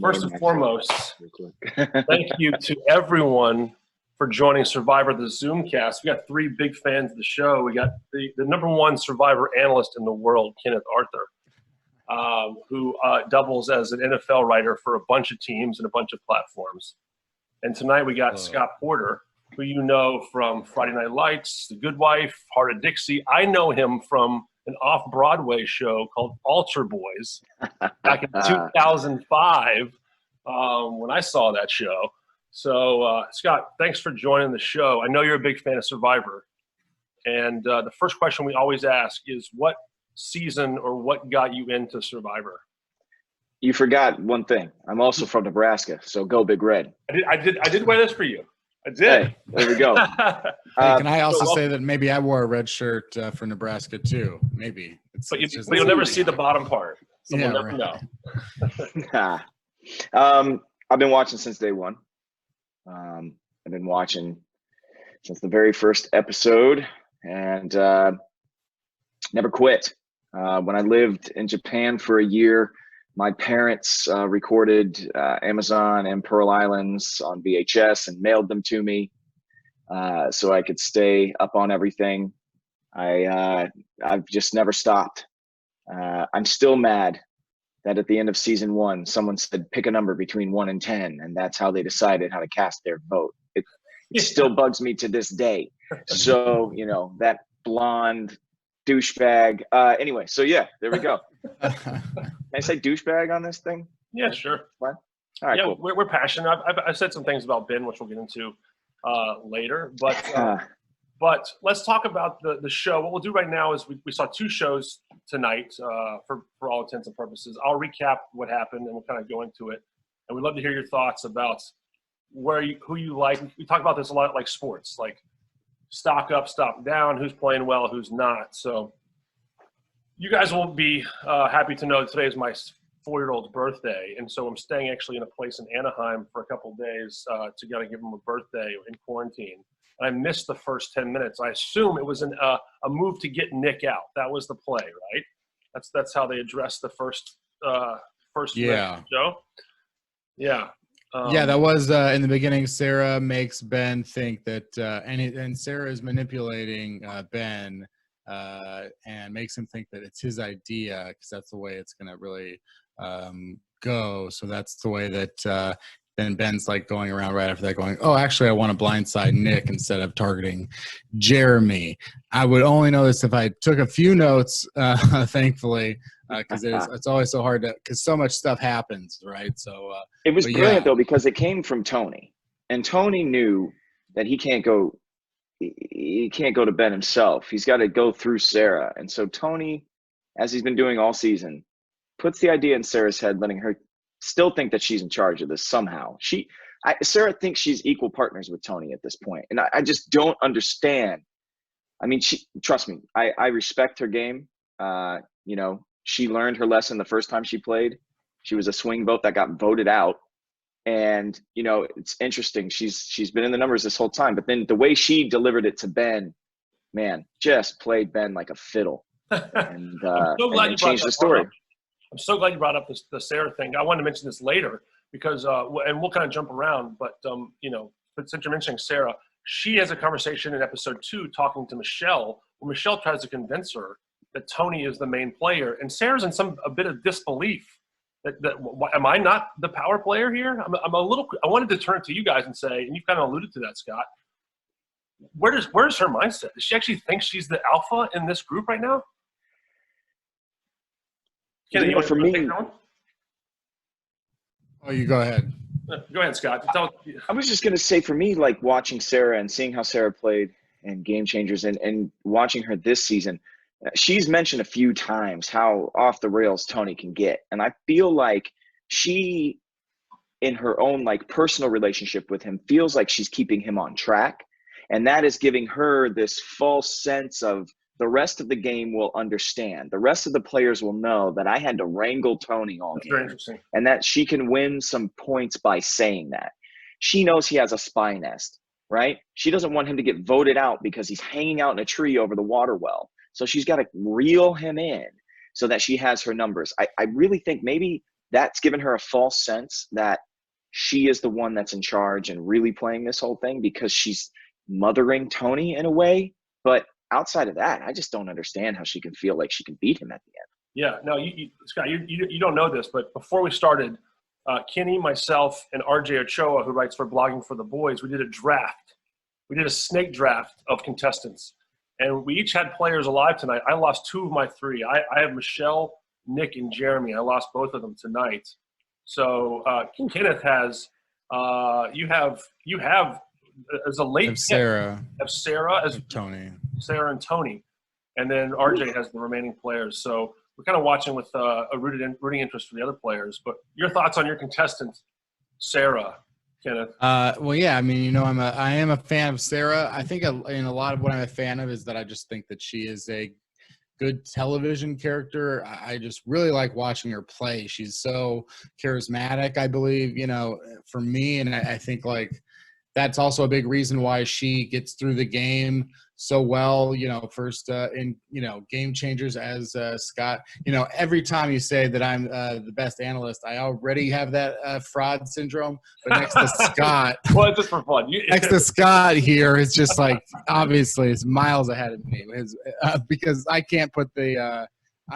First and foremost, thank you to everyone for joining Survivor, the Zoomcast. We got 3 big fans of the show. We got the number 1 Survivor analyst in the world, Kenneth Arthur, who doubles as an NFL writer for a bunch of teams and a bunch of platforms. And tonight we got Scott Porter, who you know from Friday Night Lights, The Good Wife, Heart of Dixie. I know him from an off-Broadway show called Altar Boys back in 2005 when I saw that show. So, Scott, thanks for joining the show. I know you're a big fan of Survivor. And the first question we always ask is, what season or what got you into Survivor? You forgot one thing. I'm also from Nebraska, so go Big Red. I did wear this for you. I did. Hey, there we go. Hey, can I also say that maybe I wore a red shirt for Nebraska too? Maybe. But you'll never see the bottom part. So we'll never know. I've been watching since day one. I've been watching since the very first episode and never quit. When I lived in Japan for a year, my parents recorded Amazon and Pearl Islands on VHS and mailed them to me so I could stay up on everything. I've just never stopped. I'm still mad that at the end of season 1, someone said pick a number between 1 and 10, and that's how they decided how to cast their vote. It still bugs me to this day. So, you know, that blonde douchebag. Anyway, so yeah, there we go. Can I say douchebag on this thing? Yeah, sure. What? All right, yeah, cool. We're passionate. I've said some things about Ben, which we'll get into later. But let's talk about the show. What we'll do right now is we saw 2 shows tonight for all intents and purposes. I'll recap what happened and we'll kind of go into it. And we'd love to hear your thoughts about who you like. We talk about this a lot like sports, like stock up, stock down, who's playing well, who's not. So you guys will be happy to know today is my 4-year-old's birthday. And so I'm staying actually in a place in Anaheim for a couple of days to kind of give him a birthday in quarantine. And I missed the first 10 minutes. I assume it was a move to get Nick out. That was the play, right? That's how they addressed the first show. Yeah. Yeah, that was in the beginning. Sarah makes Ben think that, and Sarah is manipulating Ben and makes him think that it's his idea because that's the way it's going to really go. So that's the way that then Ben's like going around right after that going, oh, actually, I want to blindside Nick instead of targeting Jeremy. I would only know this if I took a few notes, thankfully, because it's always so hard because so much stuff happens, right? So it was brilliant though, because it came from Tony, and Tony knew that he can't go to Ben himself. He's got to go through Sarah. And so Tony, as he's been doing all season, puts the idea in Sarah's head, letting her still think that she's in charge of this somehow. Sarah thinks she's equal partners with Tony at this point. And I just don't understand. I mean, trust me, I respect her game. You know, she learned her lesson the first time she played. She was a swing vote that got voted out. And, you know, it's interesting. She's been in the numbers this whole time, but then the way she delivered it to Ben, man, just played Ben like a fiddle and changed the story. I'm so glad you brought up the Sarah thing. I wanted to mention this later because, and we'll kind of jump around, but, you know, but since you're mentioning Sarah, she has a conversation in episode 2 talking to Michelle, where Michelle tries to convince her that Tony is the main player. And Sarah's in a bit of disbelief that am I not the power player here? I wanted to turn it to you guys and say, and you've kind of alluded to that, Scott, where's her mindset? Does she actually think she's the alpha in this group right now? Kenneth, for me, oh, you go ahead. Go ahead, Scott. I was just going to say, for me, like watching Sarah and seeing how Sarah played in Game Changers and watching her this season, she's mentioned a few times how off the rails Tony can get. And I feel like she, in her own like personal relationship with him, feels like she's keeping him on track. And that is giving her this false sense of the rest of the game will understand. The rest of the players will know that I had to wrangle Tony all game. Very interesting. And that she can win some points by saying that. She knows he has a spy nest, right? She doesn't want him to get voted out because he's hanging out in a tree over the water well. So she's got to reel him in so that she has her numbers. I really think maybe that's given her a false sense that she is the one that's in charge and really playing this whole thing because she's mothering Tony in a way. But outside of that, I just don't understand how she can feel like she can beat him at the end. Yeah, no, Scott, you don't know this, but before we started, Kenny, myself, and RJ Ochoa, who writes for Blogging for the Boys, we did a draft. We did a snake draft of contestants. And we each had players alive tonight. I lost 2 of my 3. I have Michelle, Nick, and Jeremy. I lost both of them tonight. So Kenneth has you have as a late Sarah. Have Sarah as Tony. Sarah and Tony. And then RJ has the remaining players. So we're kind of watching with a rooting interest for the other players. But your thoughts on your contestant, Sarah, Kenneth? Well, yeah, I mean, I am a fan of Sarah. I think in a lot of what I'm a fan of is that I just think that she is a good television character. I just really like watching her play. She's so charismatic, I believe, for me. And I think like that's also a big reason why she gets through the game so well, first in, Game Changers as Scott. Every time you say that I'm the best analyst, I already have that fraud syndrome. But next to Scott, well, just for fun. Next to Scott here is just like, obviously, it's miles ahead of me because I can't put the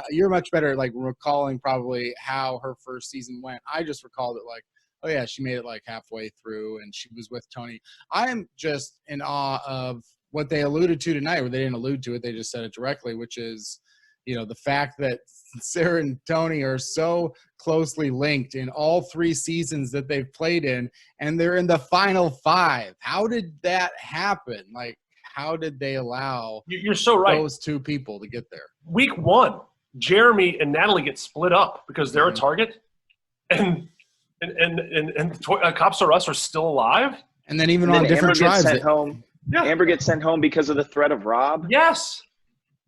you're much better at like recalling probably how her first season went. I just recalled it like, oh, yeah, she made it like halfway through and she was with Tony. I am just in awe of what they alluded to tonight, or they didn't allude to it. They just said it directly, which is, the fact that Sarah and Tony are so closely linked in all 3 seasons that they've played in, and they're in the final 5. How did that happen? Like, how did they allow You're so right. those 2 people to get there? Week 1, Jeremy and Natalie get split up because they're a target, and Cops R Us are still alive. And then even on different tribes. Yeah. Amber gets sent home because of the threat of Rob. Yes.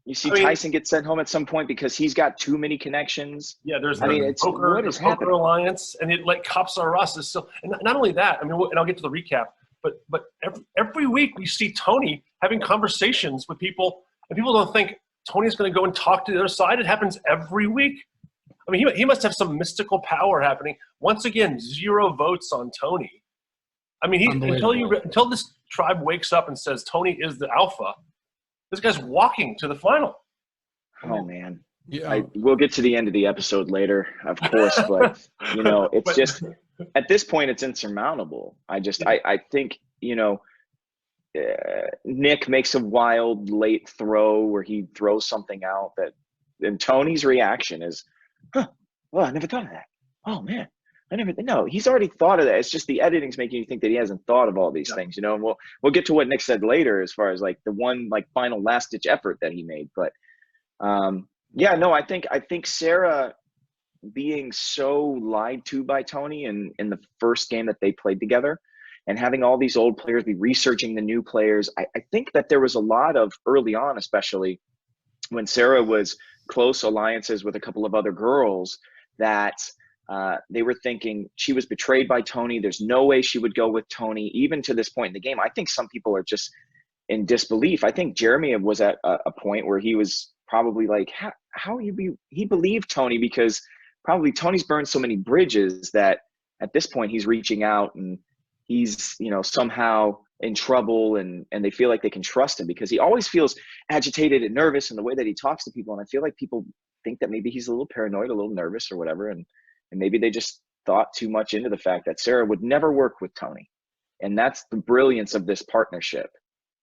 You see Tyson gets sent home at some point because he's got too many connections. Yeah, there's the Poker Alliance, and Cops R Us is still – and not only that, and I'll get to the recap, but every week we see Tony having conversations with people, and people don't think Tony's going to go and talk to the other side. It happens every week. I mean, he must have some mystical power happening. Once again, 0 votes on Tony. I mean, until this tribe wakes up and says Tony is the alpha, this guy's walking to the final. Oh man, yeah. We'll get to the end of the episode later, of course, but it's just at this point it's insurmountable. I think Nick makes a wild late throw where he throws something out and Tony's reaction is, "Huh, well, I never thought of that. Oh man." No, he's already thought of that. It's just the editing's making you think that he hasn't thought of all these things, and we'll get to what Nick said later as far as like the one like final last ditch effort that he made. But I think Sarah being so lied to by Tony in the first game that they played together and having all these old players be researching the new players, I think that there was a lot of early on, especially when Sarah was close alliances with a couple of other girls that they were thinking she was betrayed by Tony. There's no way she would go with Tony, even to this point in the game. I think some people are just in disbelief. I think Jeremy was at a point where he was probably like, he believed Tony because probably Tony's burned so many bridges that at this point he's reaching out and he's, somehow in trouble and they feel like they can trust him because he always feels agitated and nervous in the way that he talks to people. And I feel like people think that maybe he's a little paranoid, a little nervous or whatever. And maybe they just thought too much into the fact that Sarah would never work with Tony. And that's the brilliance of this partnership,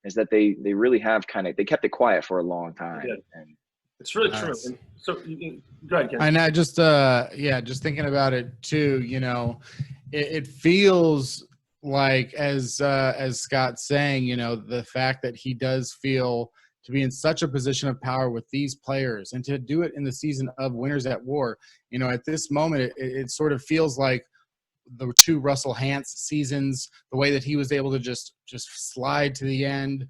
is that they really have they kept it quiet for a long time. Yeah. And it's really true. And so go ahead, Ken. And I just, just thinking about it too, it feels like as Scott's saying, the fact that he does feel to be in such a position of power with these players and to do it in the season of Winners at War. At this moment, it sort of feels like the 2 Russell Hantz seasons, the way that he was able to just slide to the end,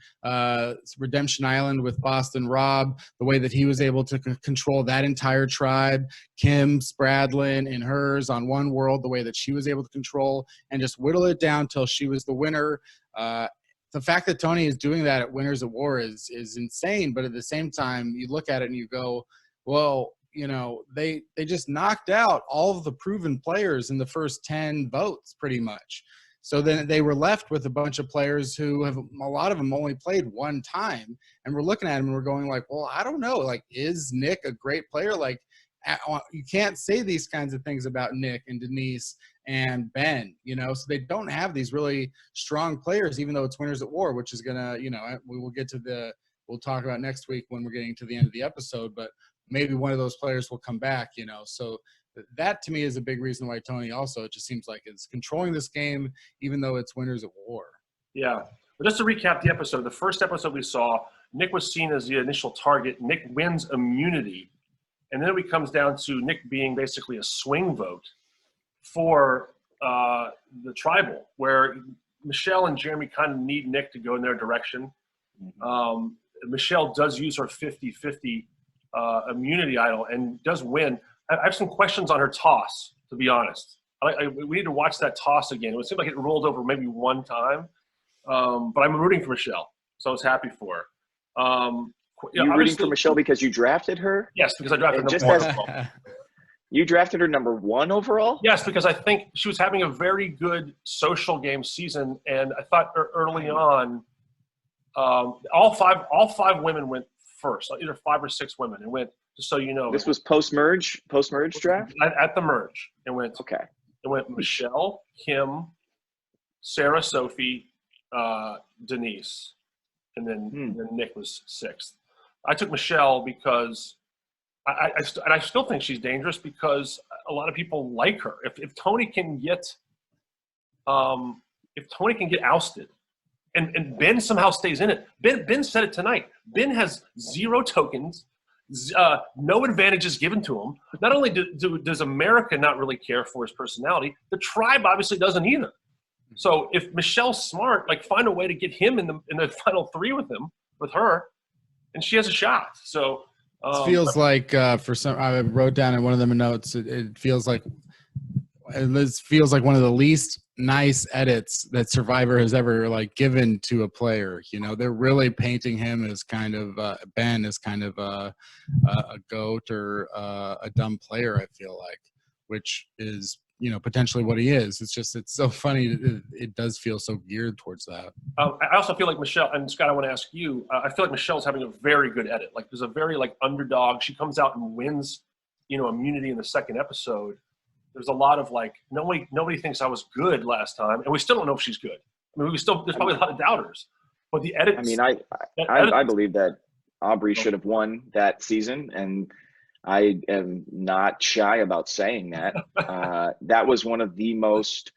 Redemption Island with Boston Rob, the way that he was able to control that entire tribe, Kim Spradlin and hers on One World, the way that she was able to control and just whittle it down till she was the winner. The fact that Tony is doing that at Winners at War is insane, but at the same time, you look at it and you go, well, you know, they just knocked out all of the proven players in the first 10 votes pretty much. So then they were left with a bunch of players who have, a lot of them only played one time, and we're looking at them and we're going like, well, I don't know, like, is Nick a great player? Like, you can't say these kinds of things about Nick and Denise and Ben, you know, so they don't have these really strong players, even though it's Winners at War, which is gonna, you know, we will get to we'll talk about next week when we're getting to the end of the episode, but maybe one of those players will come back, you know. So that to me is a big reason why Tony also, it just seems like, is controlling this game, even though it's Winners at War. Yeah. But just to recap the episode, the first episode we saw, Nick was seen as the initial target. Nick wins immunity. And then it comes down to Nick being basically a swing vote for the tribal, where Michelle and Jeremy kind of need Nick to go in their direction. Michelle does use her 50-50 immunity idol and does win. I have some questions on her toss, to be honest. We need to watch that toss again. It seemed like it rolled over maybe one time, but I'm rooting for Michelle, so I was happy for her. You rooting for Michelle because you drafted her? Yes, because I drafted just number one. You drafted her number 1 overall? Yes, because I think she was having a very good social game season, and I thought early on, all five women went first, either 5 or 6 women, and went. Just so you know, this was post-merge draft? At the merge. It went okay. It went Michelle, Kim, Sarah, Sophie, Denise, and then Nick was 6th. I took Michelle because I still think she's dangerous because a lot of people like her. If Tony can get ousted, and Ben somehow stays in it. Ben said it tonight. Ben has 0 tokens. No advantages given to him. Not only does America not really care for his personality, the tribe obviously doesn't either. So if Michelle's smart, like, find a way to get him in the final 3 with her, and she has a shot. So it feels like for some, I wrote down in one of them notes, it feels like one of the least nice edits that Survivor has ever, like, given to a player. You know, they're really painting him as kind of Ben as kind of a goat or a dumb player, I feel like, which is, you know, potentially what he is. It's just, it's so funny. It does feel so geared towards that. I also feel like Michelle, and Scott, I want to ask you, I feel like Michelle's having a very good edit. Like, there's a very, like, underdog. She comes out and wins, you know, immunity in the 2nd episode. There's a lot of, like, nobody thinks I was good last time, and we still don't know if she's good. I mean, there's probably a lot of doubters. But the edit. I mean, I believe that Aubrey should have won that season, and I am not shy about saying that. That was one of the most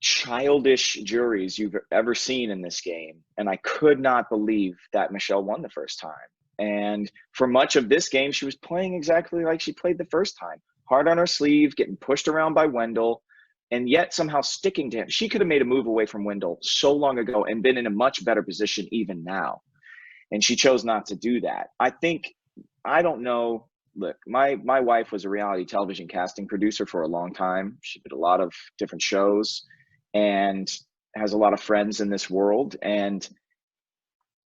childish juries you've ever seen in this game, and I could not believe that Michelle won the first time. And for much of this game, she was playing exactly like she played the first time. Hard on her sleeve, getting pushed around by Wendell, and yet somehow sticking to him. She could have made a move away from Wendell so long ago and been in a much better position even now. And she chose not to do that. I don't know. Look, my wife was a reality television casting producer for a long time. She did a lot of different shows and has a lot of friends in this world. And,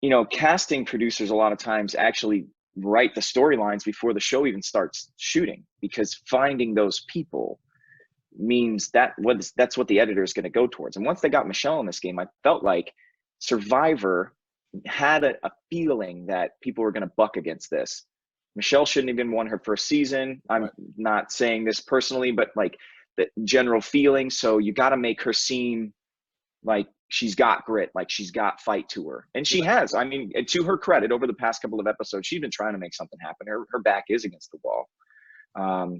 you know, casting producers a lot of times actually write the storylines before the show even starts shooting, because finding those people means that's what the editor is going to go towards. And once they got Michelle in this game, I felt like Survivor had a feeling that people were going to buck against this. Michelle shouldn't even won her first season. I'm not saying this personally, but like the general feeling. So you got to make her seem like she's got grit, like she's got fight to her. And she has. I mean, to her credit, over the past couple of episodes, she's been trying to make something happen. Her back is against the wall.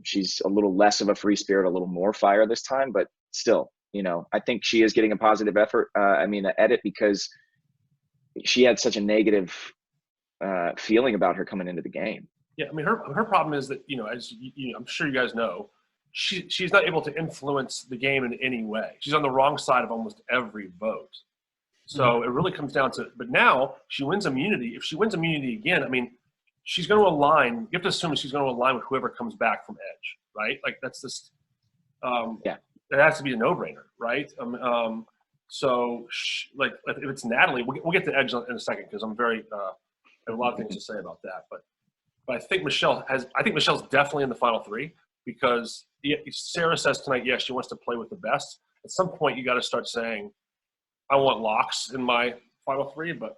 She's a little less of a free spirit, a little more fire this time, but still, you know, I think she is getting a positive edit, because she had such a negative feeling about her coming into the game. Yeah, I mean, her problem is that, you know, as you know, I'm sure you guys know, she's not able to influence the game in any way. She's on the wrong side of almost every vote. So it really comes down to, but now she wins immunity. If she wins immunity again, I mean, she's going to align. You have to assume she's going to align with whoever comes back from Edge, right? Like, that's just, it has to be a no-brainer, right? So, like, if it's Natalie, we'll get to Edge in a second, because I'm very, I have a lot of things to say about that. But but I think Michelle's definitely in the final three because Sarah says tonight, yes, she wants to play with the best. At some point, you got to start saying, I want locks in my final three, but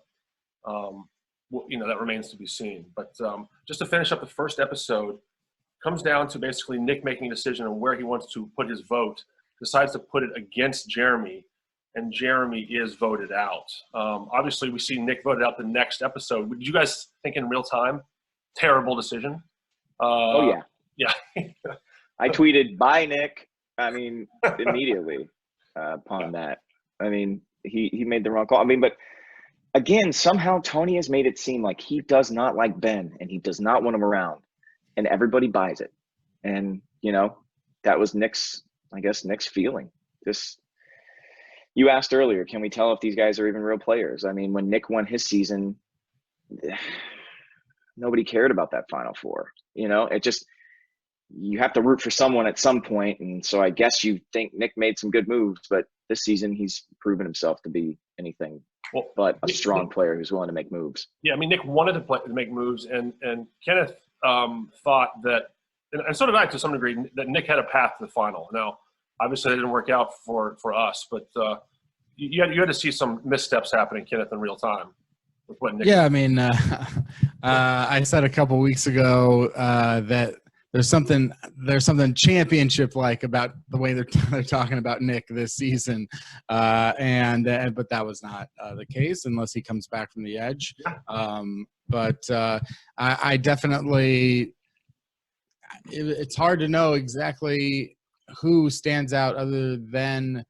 that remains to be seen. But just to finish up the first episode, comes down to basically Nick making a decision on where he wants to put his vote, decides to put it against Jeremy, and Jeremy is voted out. Obviously, we see Nick voted out the next episode. Did you guys think in real time? Terrible decision. Oh, yeah. Yeah. I tweeted, bye, Nick. I mean, immediately upon that. I mean, he made the wrong call. I mean, but again, somehow Tony has made it seem like he does not like Ben and he does not want him around. And everybody buys it. And, that was Nick's feeling. You asked earlier, can we tell if these guys are even real players? I mean, when Nick won his season, nobody cared about that Final Four. You have to root for someone at some point. And so I guess you think Nick made some good moves, but this season he's proven himself to be anything but a strong player who's willing to make moves. Yeah, I mean, Nick wanted to make moves, and Kenneth thought that, and so did I to some degree, that Nick had a path to the final. Now, obviously, it didn't work out for us, but you had to see some missteps happening, Kenneth, in real time. With what Nick I mean, I said a couple weeks ago that there's something championship-like about the way they're talking about Nick this season, but that was not the case unless he comes back from the edge. But I definitely it's hard to know exactly who stands out other than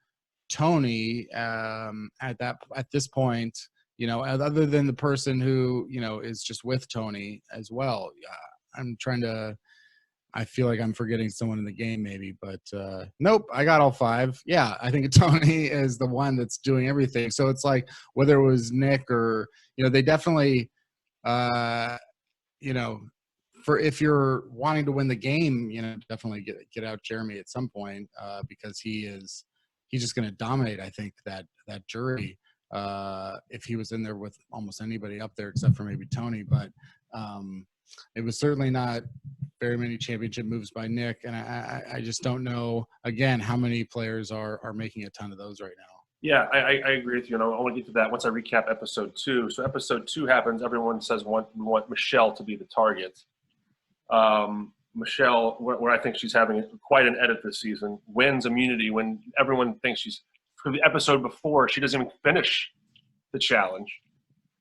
Tony at this point. Other than the person who is just with Tony as well. I feel like I'm forgetting someone in the game maybe, but nope, I got all five. Yeah, I think Tony is the one that's doing everything. So it's like whether it was Nick or, they definitely, for if you're wanting to win the game, definitely get out Jeremy at some point because he's just going to dominate, I think, that jury if he was in there with almost anybody up there except for maybe Tony. But it was certainly not very many championship moves by Nick, and I just don't know, again, how many players are making a ton of those right now. Yeah, I agree with you, and I want to get to that once I recap episode 2. So episode 2 happens. Everyone says we want Michelle to be the target. Michelle, where I think she's having quite an edit this season, wins immunity when everyone thinks she's – for the episode before, she doesn't even finish the challenge,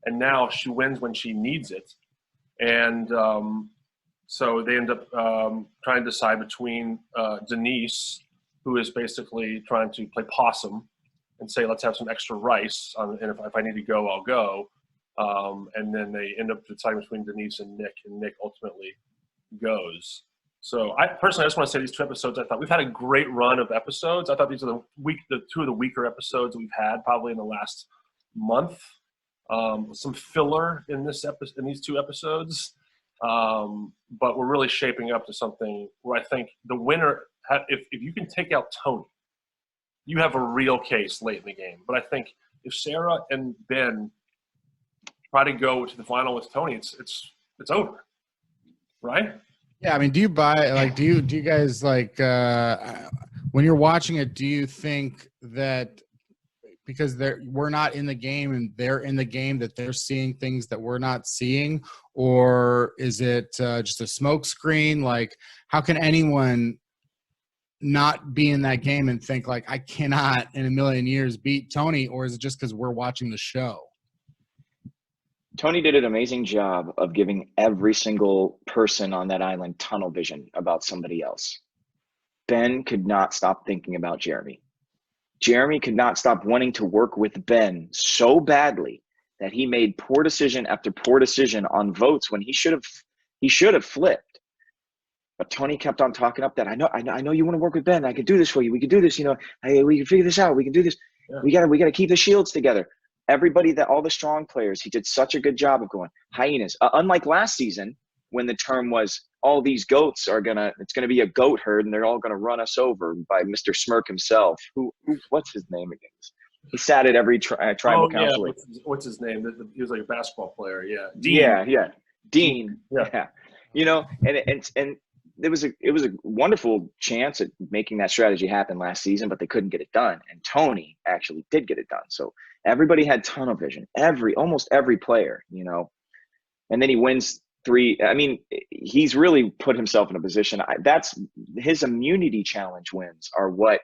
and now she wins when she needs it. And so they end up trying to decide between Denise, who is basically trying to play possum and say, let's have some extra rice, and if I need to go, I'll go. And then they end up deciding between Denise and Nick ultimately goes. So I just want to say these 2 episodes, I thought we've had a great run of episodes. I thought these are the 2 of the weaker episodes we've had probably in the last month. Some filler in these 2 episodes. But we're really shaping up to something where I think the winner, if you can take out Tony, you have a real case late in the game. But I think if Sarah and Ben try to go to the final with Tony, it's over, right? Yeah, I mean, do you buy do you guys when you're watching it? Do you think that because we're not in the game and they're in the game that they're seeing things that we're not seeing, or is it just a smoke screen? Like, how can anyone not be in that game and think I cannot in a million years beat Tony, or is it just because we're watching the show? Tony did an amazing job of giving every single person on that island tunnel vision about somebody else. Ben could not stop thinking about Jeremy. Jeremy could not stop wanting to work with Ben so badly that he made poor decision after poor decision on votes when he should have flipped. But Tony kept on talking up that I know you want to work with Ben. I could do this for you. We could do this. Hey, we can figure this out. We can do this. Yeah. We gotta keep the shields together. Everybody, all the strong players, he did such a good job of going hyenas. Unlike last season, when the term was all these goats it's gonna be a goat herd and they're all gonna run us over by Mr. Smirk himself. What's his name again? He sat at every tribal council. What's his name? He was like a basketball player. Yeah. Dean. Yeah. Dean. Yeah. you know, and it was a wonderful chance at making that strategy happen last season, but they couldn't get it done. And Tony actually did get it done. So everybody had tunnel vision, almost every player, you know, and then he wins 3. I mean, he's really put himself in a position. That's his immunity challenge wins are what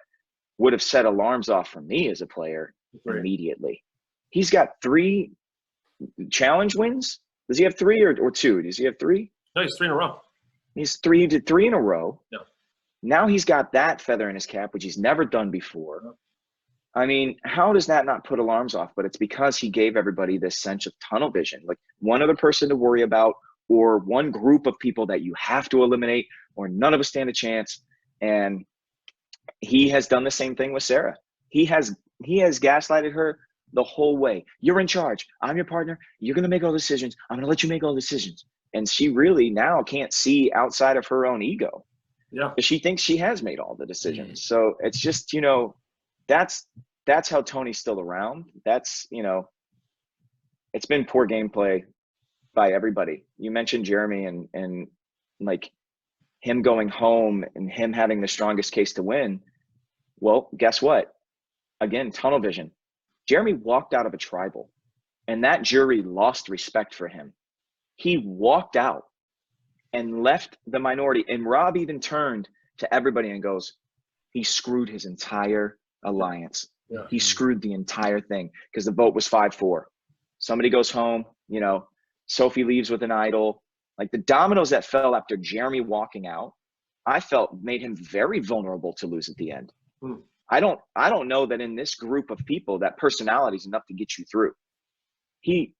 would have set alarms off for me as a player immediately. He's got 3 challenge wins. Does he have 3 or 2? Does he have 3? No, he's 3 in a row. He's 3 in a row. Yeah. Now he's got that feather in his cap, which he's never done before. Yeah. I mean, how does that not put alarms off? But it's because he gave everybody this sense of tunnel vision, like one other person to worry about, or one group of people that you have to eliminate, or none of us stand a chance. And he has done the same thing with Sarah. He has gaslighted her the whole way. You're in charge. I'm your partner. You're going to make all the decisions. I'm going to let you make all the decisions. And she really now can't see outside of her own ego. Yeah. She thinks she has made all the decisions. So it's just, you know, that's how Tony's still around. That's, you know, it's been poor gameplay by everybody. You mentioned Jeremy and like him going home and him having the strongest case to win. Well, guess what? Again, tunnel vision. Jeremy walked out of a tribal and that jury lost respect for him. He walked out and left the minority. And Rob even turned to everybody and goes, he screwed his entire alliance. Yeah. He screwed the entire thing because the vote was 5-4. Somebody goes home, you know, Sophie leaves with an idol. Like the dominoes that fell after Jeremy walking out, I felt made him very vulnerable to lose at the end. Hmm. I don't know that in this group of people that personality is enough to get you through. He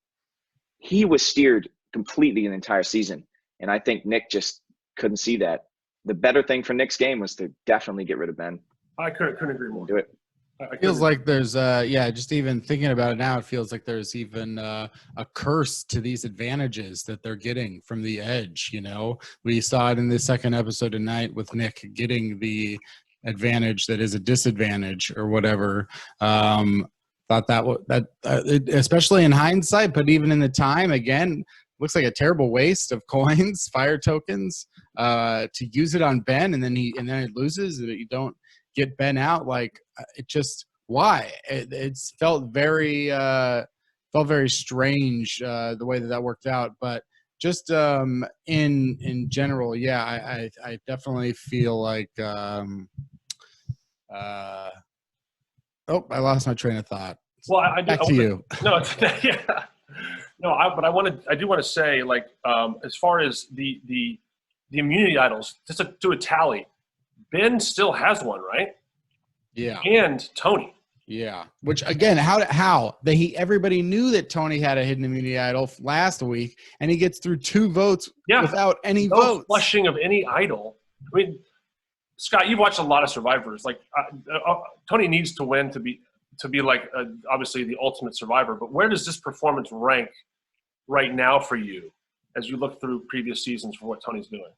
was steered completely an entire season. And I think Nick just couldn't see that. The better thing for Nick's game was to definitely get rid of Ben. I couldn't agree more. Do it. It feels like there's just even thinking about it now, it feels like there's even a curse to these advantages that they're getting from the edge. You know, we saw it in the second episode tonight with Nick getting the advantage that is a disadvantage or whatever. Thought especially in hindsight, but even in the time, again, looks like a terrible waste of coins, fire tokens, to use it on Ben, and then it loses. You don't get Ben out. Like it just why it's felt very strange the way that worked out. But just in general, yeah, I definitely feel like I lost my train of thought. Well, Back to you. No, yeah. No, I do want to say, like, as far as the immunity idols, just to do a tally, Ben still has one, right? Yeah. And Tony. Yeah. Which again, everybody knew that Tony had a hidden immunity idol last week, and he gets through 2 votes without any votes. Flushing of any idol. I mean, Scott, you've watched a lot of Survivors. Like, Tony needs to win to be like obviously the ultimate survivor. But where does this performance rank right now for you as you look through previous seasons for what Tony's doing?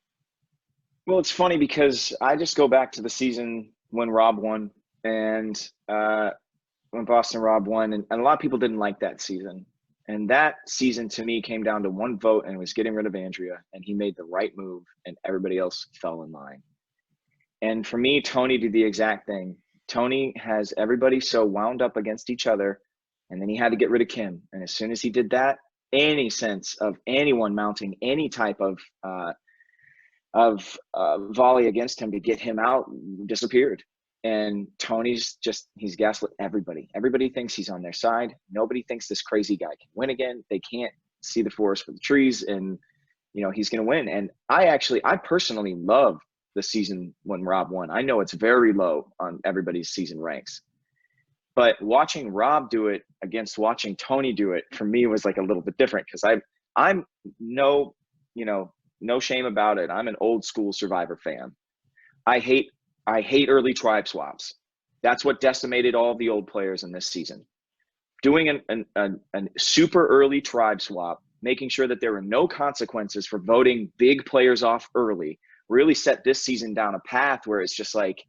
Well, it's funny because I just go back to the season when Rob won and when Boston Rob won, and a lot of people didn't like that season. And that season to me came down to 1 vote, and it was getting rid of Andrea, and he made the right move, and everybody else fell in line. And for me, Tony did the exact thing. Tony has everybody so wound up against each other, and then he had to get rid of Kim. And as soon as he did that, any sense of anyone mounting any type of volley against him to get him out disappeared. And Tony's he's gaslit everybody. Everybody thinks he's on their side. Nobody thinks this crazy guy can win again. They can't see the forest for the trees, and you know he's going to win. And I personally love the season when Rob won. I know it's very low on everybody's season ranks, but watching Rob do it against watching Tony do it for me was like a little bit different because I'm no shame about it. I'm an old school Survivor fan. I hate early tribe swaps. That's what decimated all the old players in this season. Doing a super early tribe swap, making sure that there were no consequences for voting big players off early, really set this season down a path where it's just like,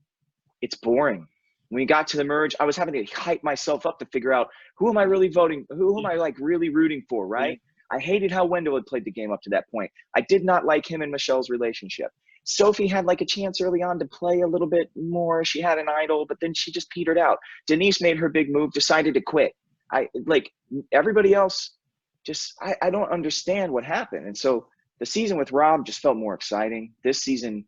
it's boring. When we got to the merge, I was having to hype myself up to figure out who am I really voting? Who am I like really rooting for, right? I hated how Wendell had played the game up to that point. I did not like him and Michelle's relationship. Sophie had like a chance early on to play a little bit more. She had an idol, but then she just petered out. Denise made her big move, decided to quit. Everybody else I don't understand what happened. And so the season with Rob just felt more exciting. This season,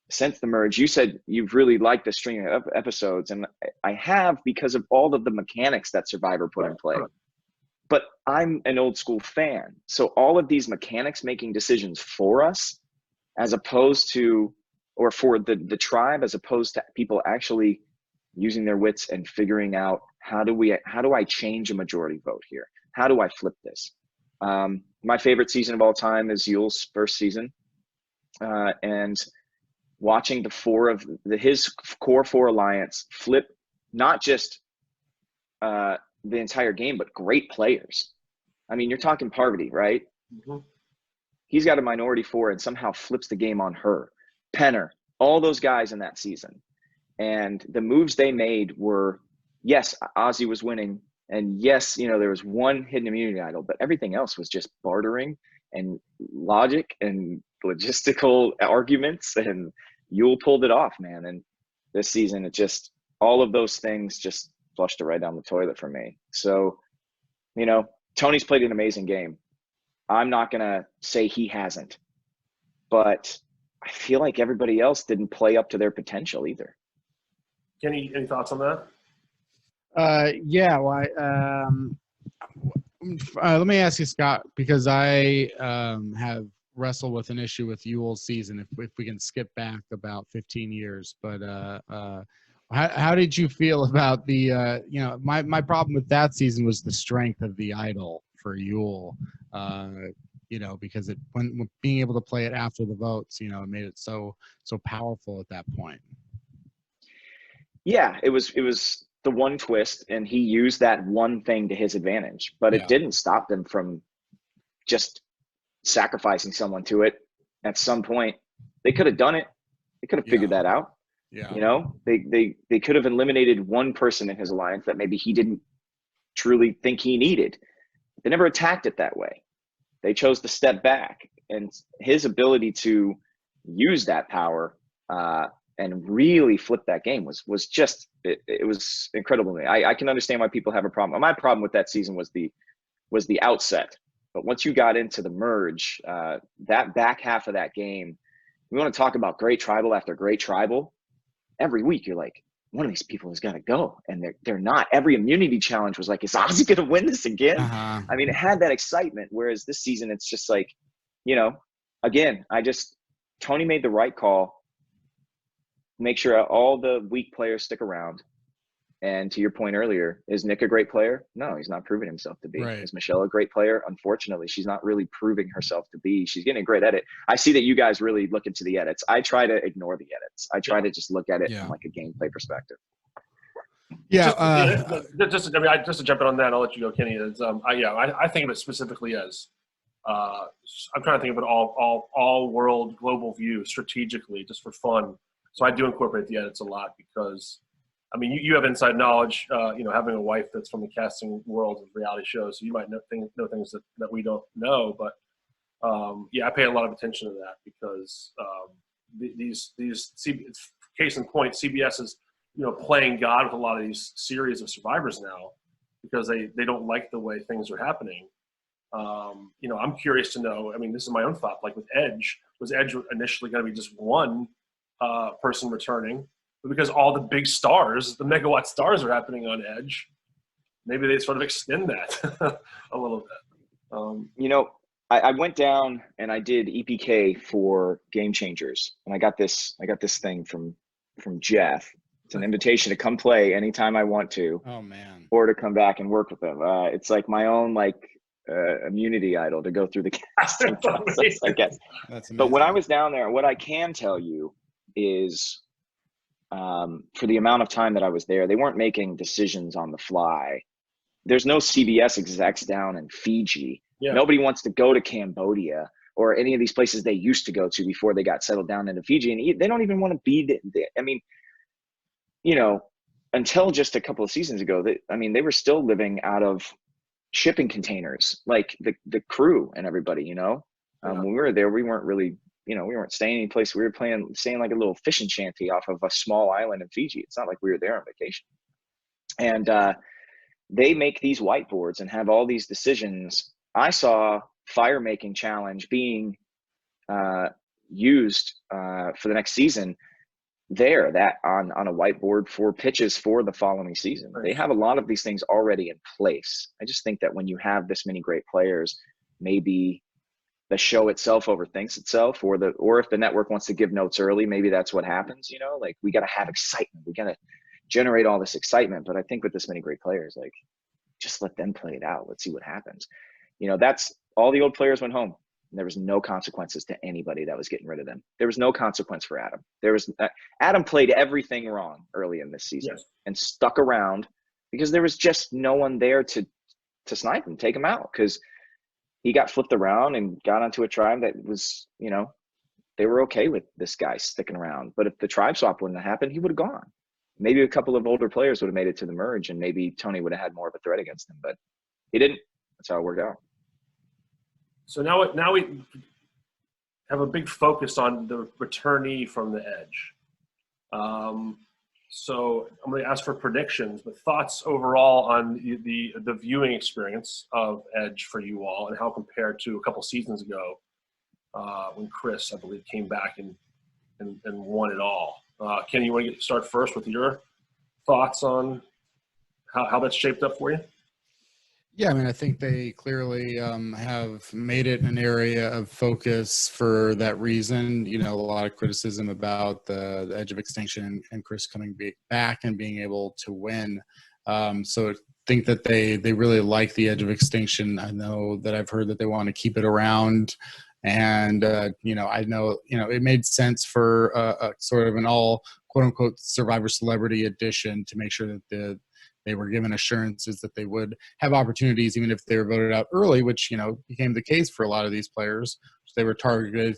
since the merge, you said you've really liked the string of episodes, and I have because of all of the mechanics that Survivor put in play. But I'm an old school fan. So all of these mechanics making decisions for us, as opposed to, or for the tribe, as opposed to people actually using their wits and figuring out how do I change a majority vote here? How do I flip this? My favorite season of all time is Yule's first season. And watching his core four alliance flip, not just the entire game, but great players. I mean, you're talking Parvati, right? Mm-hmm. He's got a minority four and somehow flips the game on her. Penner, all those guys in that season. And the moves they made were, yes, Ozzy was winning. And yes, there was one hidden immunity idol, but everything else was just bartering and logic and logistical arguments. And Yule pulled it off, man. And this season, all of those things just flushed it right down the toilet for me. So, Tony's played an amazing game. I'm not going to say he hasn't, but I feel like everybody else didn't play up to their potential either. Kenny, any thoughts on that? Yeah. Well, let me ask you, Scott, because I have wrestled with an issue with Yule's season. If we can skip back about 15 years, but how did you feel about the? My problem with that season was the strength of the idol for Yule. Because when being able to play it after the votes, it made it so powerful at that point. Yeah, it was the one twist, and he used that one thing to his advantage, but it didn't stop them from just sacrificing someone to it. At some point, they could have done it. They could have figured that out. Yeah. They could have eliminated one person in his alliance that maybe he didn't truly think he needed. They never attacked it that way. They chose to step back, and his ability to use that power and really flip that game was just it was incredible to me. I can understand why people have a problem. My problem with that season was the outset, but once you got into the merge, that back half of that game, we want to talk about great tribal after great tribal. Every week you're like, one of these people has got to go, and they're not. Every immunity challenge was like, is Ozzy going to win this again? Uh-huh. I mean, it had that excitement. Whereas this season, it's just like, again, Tony made the right call. Make sure all the weak players stick around. And to your point earlier, is Nick a great player? No, he's not proving himself to be. Right. Is Michelle a great player? Unfortunately, she's not really proving herself to be. She's getting a great edit. I see that you guys really look into the edits. I try to ignore the edits. I try to just look at it from like a gameplay perspective. Yeah. Just to jump in on that, I'll let you go, Kenny. I think of it specifically as I'm trying to think of it all world global view strategically, just for fun. So I do incorporate the edits a lot because, I mean, you have inside knowledge, having a wife that's from the casting world of reality shows, so you might know things that we don't know. But I pay a lot of attention to that because case in point, CBS is playing God with a lot of these series of survivors now because they don't like the way things are happening. I'm curious to know. I mean, this is my own thought. Like with Edge, was Edge initially going to be just one person returning? But because all the big stars, the megawatt stars, are happening on Edge, maybe they sort of extend that a little bit. I went down and I did EPK for Game Changers, and I got this thing from Jeff. It's an invitation to come play anytime I want to. Oh man! Or to come back and work with them. It's like my own immunity idol to go through the casting process, I guess. That's amazing. But when I was down there, what I can tell you is, for the amount of time that I was there, they weren't making decisions on the fly. There's no CBS execs down in Fiji. Yeah. Nobody wants to go to Cambodia or any of these places they used to go to before they got settled down into Fiji. And they don't even want to be there. I mean, until just a couple of seasons ago, they were still living out of shipping containers, like the crew and everybody, you know. When we were there, we weren't really, you know, we weren't staying any place. We were staying like a little fishing shanty off of a small island in Fiji. It's not like we were there on vacation. And they make these whiteboards and have all these decisions. I saw fire making challenge being used for the next season there, that on a whiteboard for pitches for the following season. They have a lot of these things already in place. I just think that when you have this many great players, maybe the show itself overthinks itself, or if the network wants to give notes early, maybe that's what happens, you know, like we got to have excitement. We got to generate all this excitement. But I think with this many great players, like just let them play it out. Let's see what happens. You know, that's all the old players went home. And there was no consequences to anybody that was getting rid of them. There was no consequence for Adam. Adam played everything wrong early in this season and stuck around because there was just no one there to snipe him, take him out, because he got flipped around and got onto a tribe that was, you know, they were okay with this guy sticking around. But if the tribe swap wouldn't have happened, he would have gone. Maybe a couple of older players would have made it to the merge, and maybe Tony would have had more of a threat against him, but he didn't. That's how it worked out. So now we have a big focus on the returnee from the edge. So I'm going to ask for predictions, but thoughts overall on the viewing experience of Edge for you all, and how compared to a couple seasons ago when Chris, I believe, came back and won it all. Kenny, you want to start first with your thoughts on how that's shaped up for you? Yeah, I mean, I think they clearly have made it an area of focus for that reason. You know, a lot of criticism about the Edge of Extinction and Chris coming back and being able to win. So I think that they really like the Edge of Extinction. I know that I've heard that they want to keep it around. And, you know, I know, you know, it made sense for a sort of an all, quote unquote, Survivor Celebrity edition to make sure that they were given assurances that they would have opportunities even if they were voted out early, which, you know, became the case for a lot of these players. They were targeted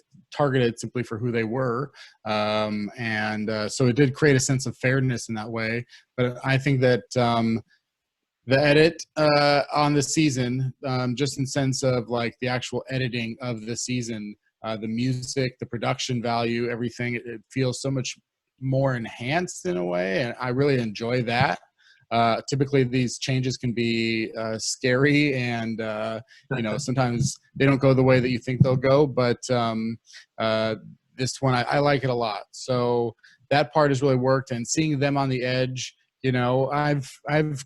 simply for who they were. So it did create a sense of fairness in that way. But I think that the edit on the season, just in sense of like the actual editing of the season, the music, the production value, everything, it feels so much more enhanced in a way. And I really enjoy that. Typically these changes can be scary and, you know, sometimes they don't go the way that you think they'll go, but this one, I like it a lot. So that part has really worked, and seeing them on the edge, you know, I've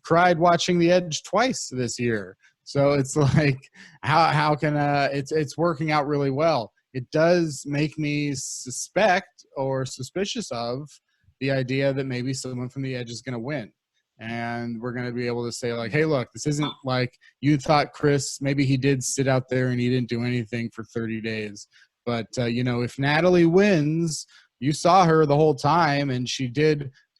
cried watching the Edge twice this year. So it's like, how can it's working out really well. It does make me suspect or suspicious of the idea that maybe someone from the Edge is going to win. And we're going to be able to say like, hey, look, this isn't like you thought Chris, maybe he did sit out there and he didn't do anything for 30 days. But, you know, if Natalie wins, you saw her the whole time, and she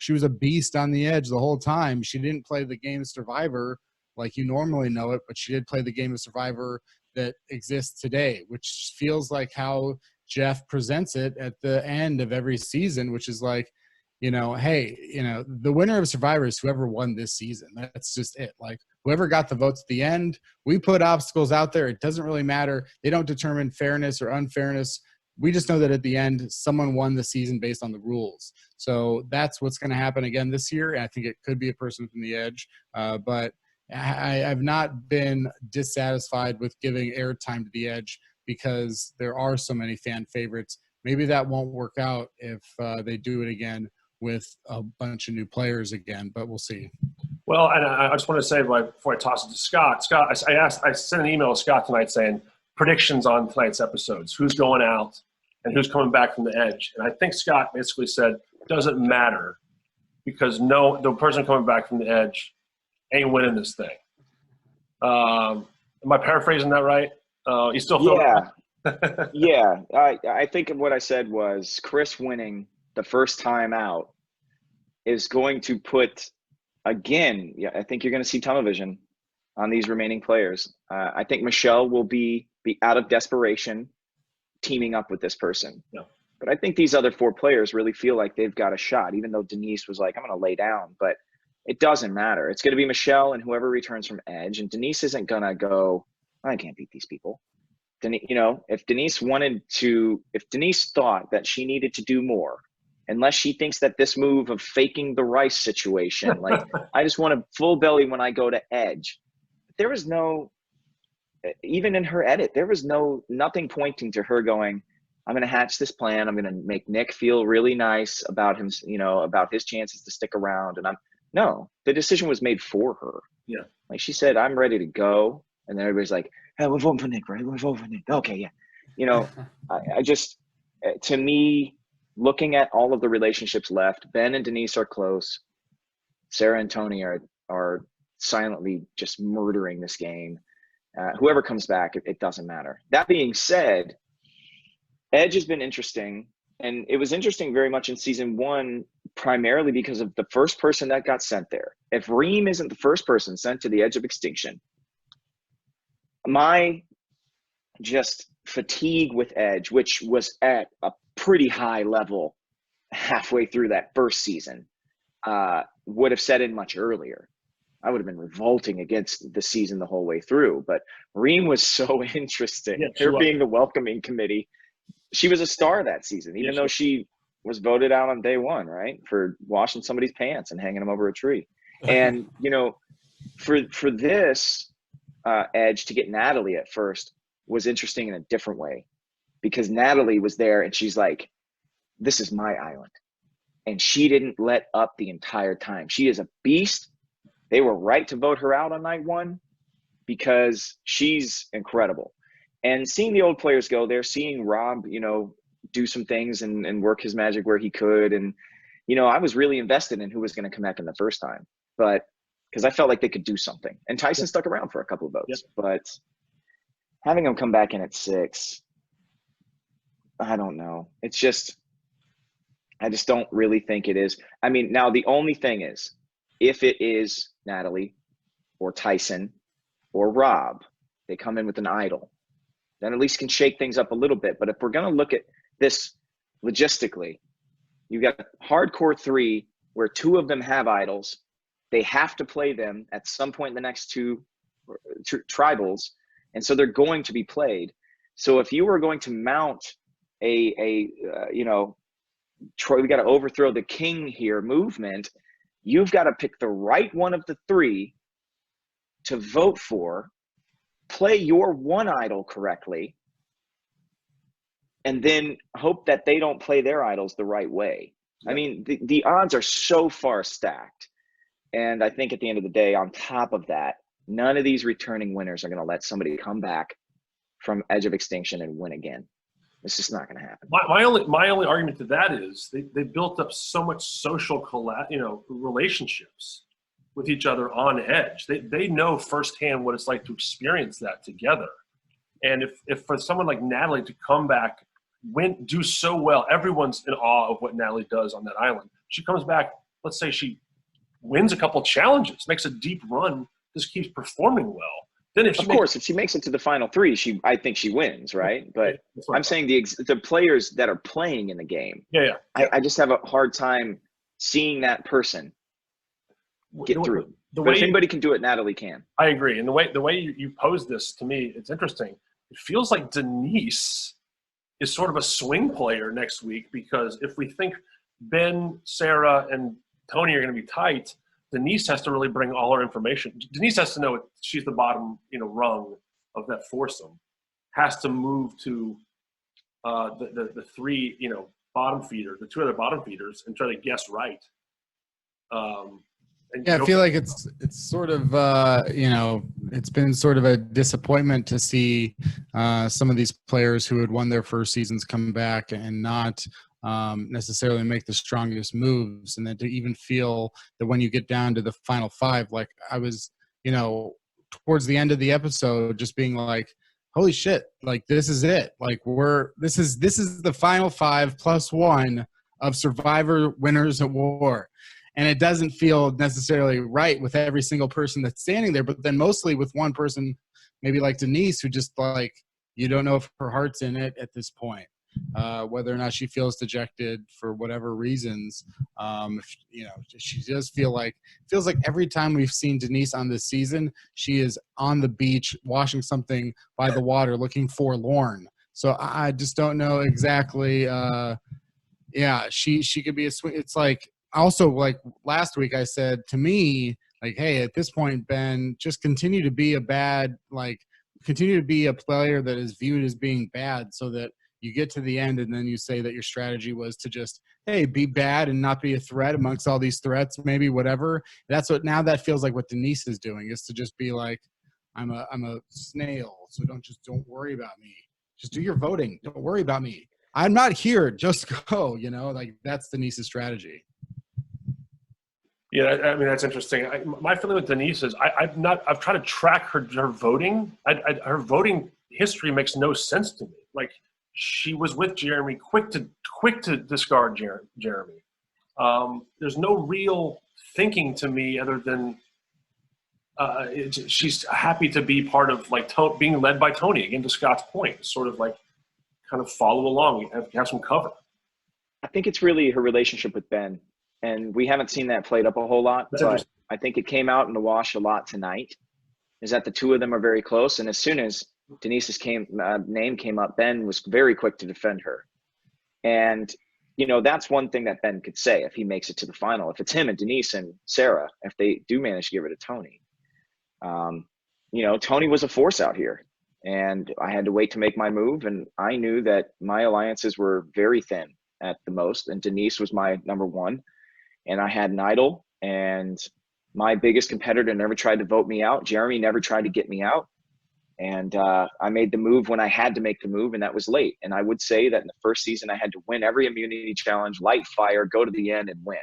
was a beast on the edge the whole time. She didn't play the game of Survivor like you normally know it, but she did play the game of Survivor that exists today, which feels like how Jeff presents it at the end of every season, which is like, you know, hey, you know, the winner of Survivor is whoever won this season. That's just it. Like whoever got the votes at the end, we put obstacles out there. It doesn't really matter. They don't determine fairness or unfairness. We just know that at the end, someone won the season based on the rules. So that's what's going to happen again this year. And I think it could be a person from the Edge. But I've not been dissatisfied with giving airtime to the Edge because there are so many fan favorites. Maybe that won't work out if they do it again with a bunch of new players again, but we'll see. Well, and I just want to say before I toss it to Scott, I sent an email to Scott tonight saying predictions on tonight's episodes, who's going out and who's coming back from the Edge. And I think Scott basically said, doesn't matter because the person coming back from the Edge ain't winning this thing. Am I paraphrasing that right? You still feel Yeah. I think what I said was Chris winning the first time out is going to put, again, I think you're going to see tunnel vision on these remaining players. I think Michelle will be out of desperation teaming up with this person. Yeah. But I think these other four players really feel like they've got a shot, even though Denise was like, I'm going to lay down. But it doesn't matter. It's going to be Michelle and whoever returns from Edge, and Denise isn't going to go, I can't beat these people. If Denise thought that she needed to do more, unless she thinks that this move of faking the rice situation, like I just want a full belly when I go to Edge, there was no, even in her edit, there was nothing pointing to her going, I'm going to hatch this plan. I'm going to make Nick feel really nice about him, about his chances to stick around. And no, the decision was made for her. Yeah. Like she said, I'm ready to go. And then everybody's like, hey, we're voting for Nick, right? We're voting for Nick. Okay, yeah. I just, to me, looking at all of the relationships left, Ben and Denise are close. Sarah and Tony are silently just murdering this game. Whoever comes back, it doesn't matter. That being said, Edge has been interesting. And it was interesting very much in season 1, primarily because of the first person that got sent there. If Reem isn't the first person sent to the edge of extinction, my just fatigue with Edge, which was at a pretty high level halfway through that first season, would have set in much earlier. I would have been revolting against the season the whole way through. But Reem was so interesting. Yeah, her being the welcoming committee, she was a star that season, even though she was voted out on day 1, right, for washing somebody's pants and hanging them over a tree. And for this Edge to get Natalie at first was interesting in a different way, because Natalie was there and she's like, this is my island. And she didn't let up the entire time. She is a beast. They were right to vote her out on night 1 because she's incredible. And seeing the old players go there, seeing Rob, do some things and work his magic where he could. And, I was really invested in who was going to come back in the first time, but because I felt like they could do something. And Tyson stuck around for a couple of votes, but having him come back in at 6, I don't know. It's just, I just don't really think it is. I mean, now the only thing is, if it is Natalie or Tyson or Rob, they come in with an idol, then at least can shake things up a little bit. But if we're going to look at this logistically, you've got hardcore 3 where 2 of them have idols. They have to play them at some point in the next 2 tribals. And so they're going to be played. So if you were going to mount we got to overthrow the king here movement, you've got to pick the right one of the 3 to vote for, play your one idol correctly, and then hope that they don't play their idols the right way. I mean, the odds are so far stacked. And I think at the end of the day, on top of that, none of these returning winners are going to let somebody come back from Edge of Extinction and win again. It's just not going to happen. My only argument to that is they built up so much social relationships with each other on Edge. They know firsthand what it's like to experience that together. And if for someone like Natalie to come back, do so well, everyone's in awe of what Natalie does on that island. She comes back, let's say she wins a couple challenges, makes a deep run, just keeps performing well. Then if she makes it to the final 3, I think she wins, right? But I'm saying the players that are playing in the game. Yeah. I just have a hard time seeing that person get through. But if anybody can do it, Natalie can. I agree. And the way you pose this to me, it's interesting. It feels like Denise is sort of a swing player next week, because if we think Ben, Sarah, and Tony are going to be tight, Denise has to really bring all her information. Denise has to know she's the bottom, rung of that foursome. Has to move to the 3, bottom feeder, the 2 other bottom feeders, and try to guess right. I feel like it's sort of it's been sort of a disappointment to see some of these players who had won their first seasons come back and not necessarily make the strongest moves, and then to even feel that when you get down to the final 5, like I was, towards the end of the episode, just being like, holy shit, like this is it, like this is the final 5 plus 1 of Survivor Winners at War. And it doesn't feel necessarily right with every single person that's standing there, but then mostly with one person, maybe like Denise, who just like, you don't know if her heart's in it at this point. whether or not she feels dejected for whatever reasons. She does feels like every time we've seen Denise on this season, she is on the beach washing something by the water, looking forlorn. So I just don't know exactly. She could be a swing. It's like also like last week I said to me, like, hey, at this point, Ben, just continue to be continue to be a player that is viewed as being bad, so that you get to the end and then you say that your strategy was to just, hey, be bad and not be a threat amongst all these threats, maybe whatever. That's what now that feels like what Denise is doing, is to just be like, I'm a snail, so don't worry about me. Just do your voting. Don't worry about me. I'm not here. Just go. Like that's Denise's strategy. Yeah, I mean that's interesting. My feeling with Denise is I've tried to track her voting. Her voting history makes no sense to me. Like she was with Jeremy, quick to discard Jeremy. There's no real thinking to me other than she's happy to be part of like being led by Tony. Again, to Scott's point, sort of like kind of follow along, have some cover. I think it's really her relationship with Ben. And we haven't seen that played up a whole lot, but I think it came out in the wash a lot tonight, is that the two of them are very close. And as soon as Denise's name came up, Ben was very quick to defend her. And, that's one thing that Ben could say if he makes it to the final. If it's him and Denise and Sarah, if they do manage to get rid of Tony, Tony was a force out here. And I had to wait to make my move. And I knew that my alliances were very thin at the most. And Denise was my number one. And I had an idol, and my biggest competitor never tried to vote me out. Jeremy never tried to get me out. And I made the move when I had to make the move, and that was late. And I would say that in the first season, I had to win every immunity challenge, light fire, go to the end and win.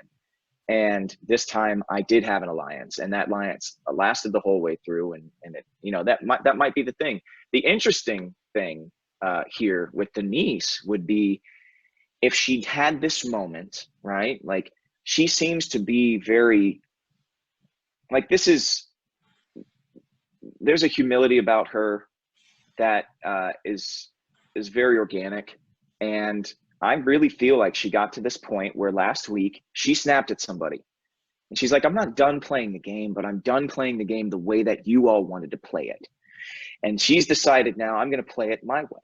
And this time I did have an alliance, and that alliance lasted the whole way through. And it, that might be the thing. The interesting thing here with Denise would be if she'd had this moment, right? Like, she seems to be very, like, there's a humility about her that is very organic. And I really feel like she got to this point where last week she snapped at somebody. And she's like, I'm not done playing the game, but I'm done playing the game the way that you all wanted to play it. And she's decided now I'm going to play it my way.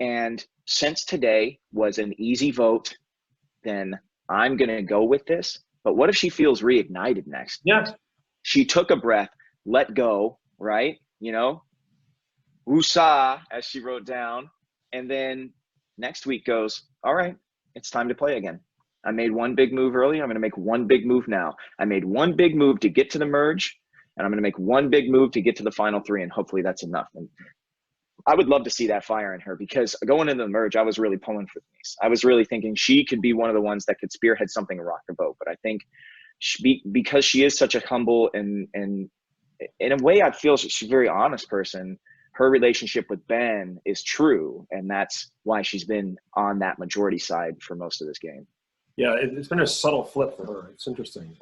And since today was an easy vote, then I'm going to go with this. But what if she feels reignited next? Yes. She took a breath, let go, right? Woosah, as she wrote down. And then next week goes, all right, it's time to play again. I made one big move earlier. I'm going to make one big move now. I made one big move to get to the merge, and I'm going to make one big move to get to the final three, and hopefully that's enough. And I would love to see that fire in her, because going into the merge, I was really pulling for Denise. I was really thinking she could be one of the ones that could spearhead something and rock the boat. But I think because she is such a humble and in a way I feel she's a very honest person, her relationship with Ben is true. And that's why she's been on that majority side for most of this game. Yeah, it's been a subtle flip for her. It's interesting.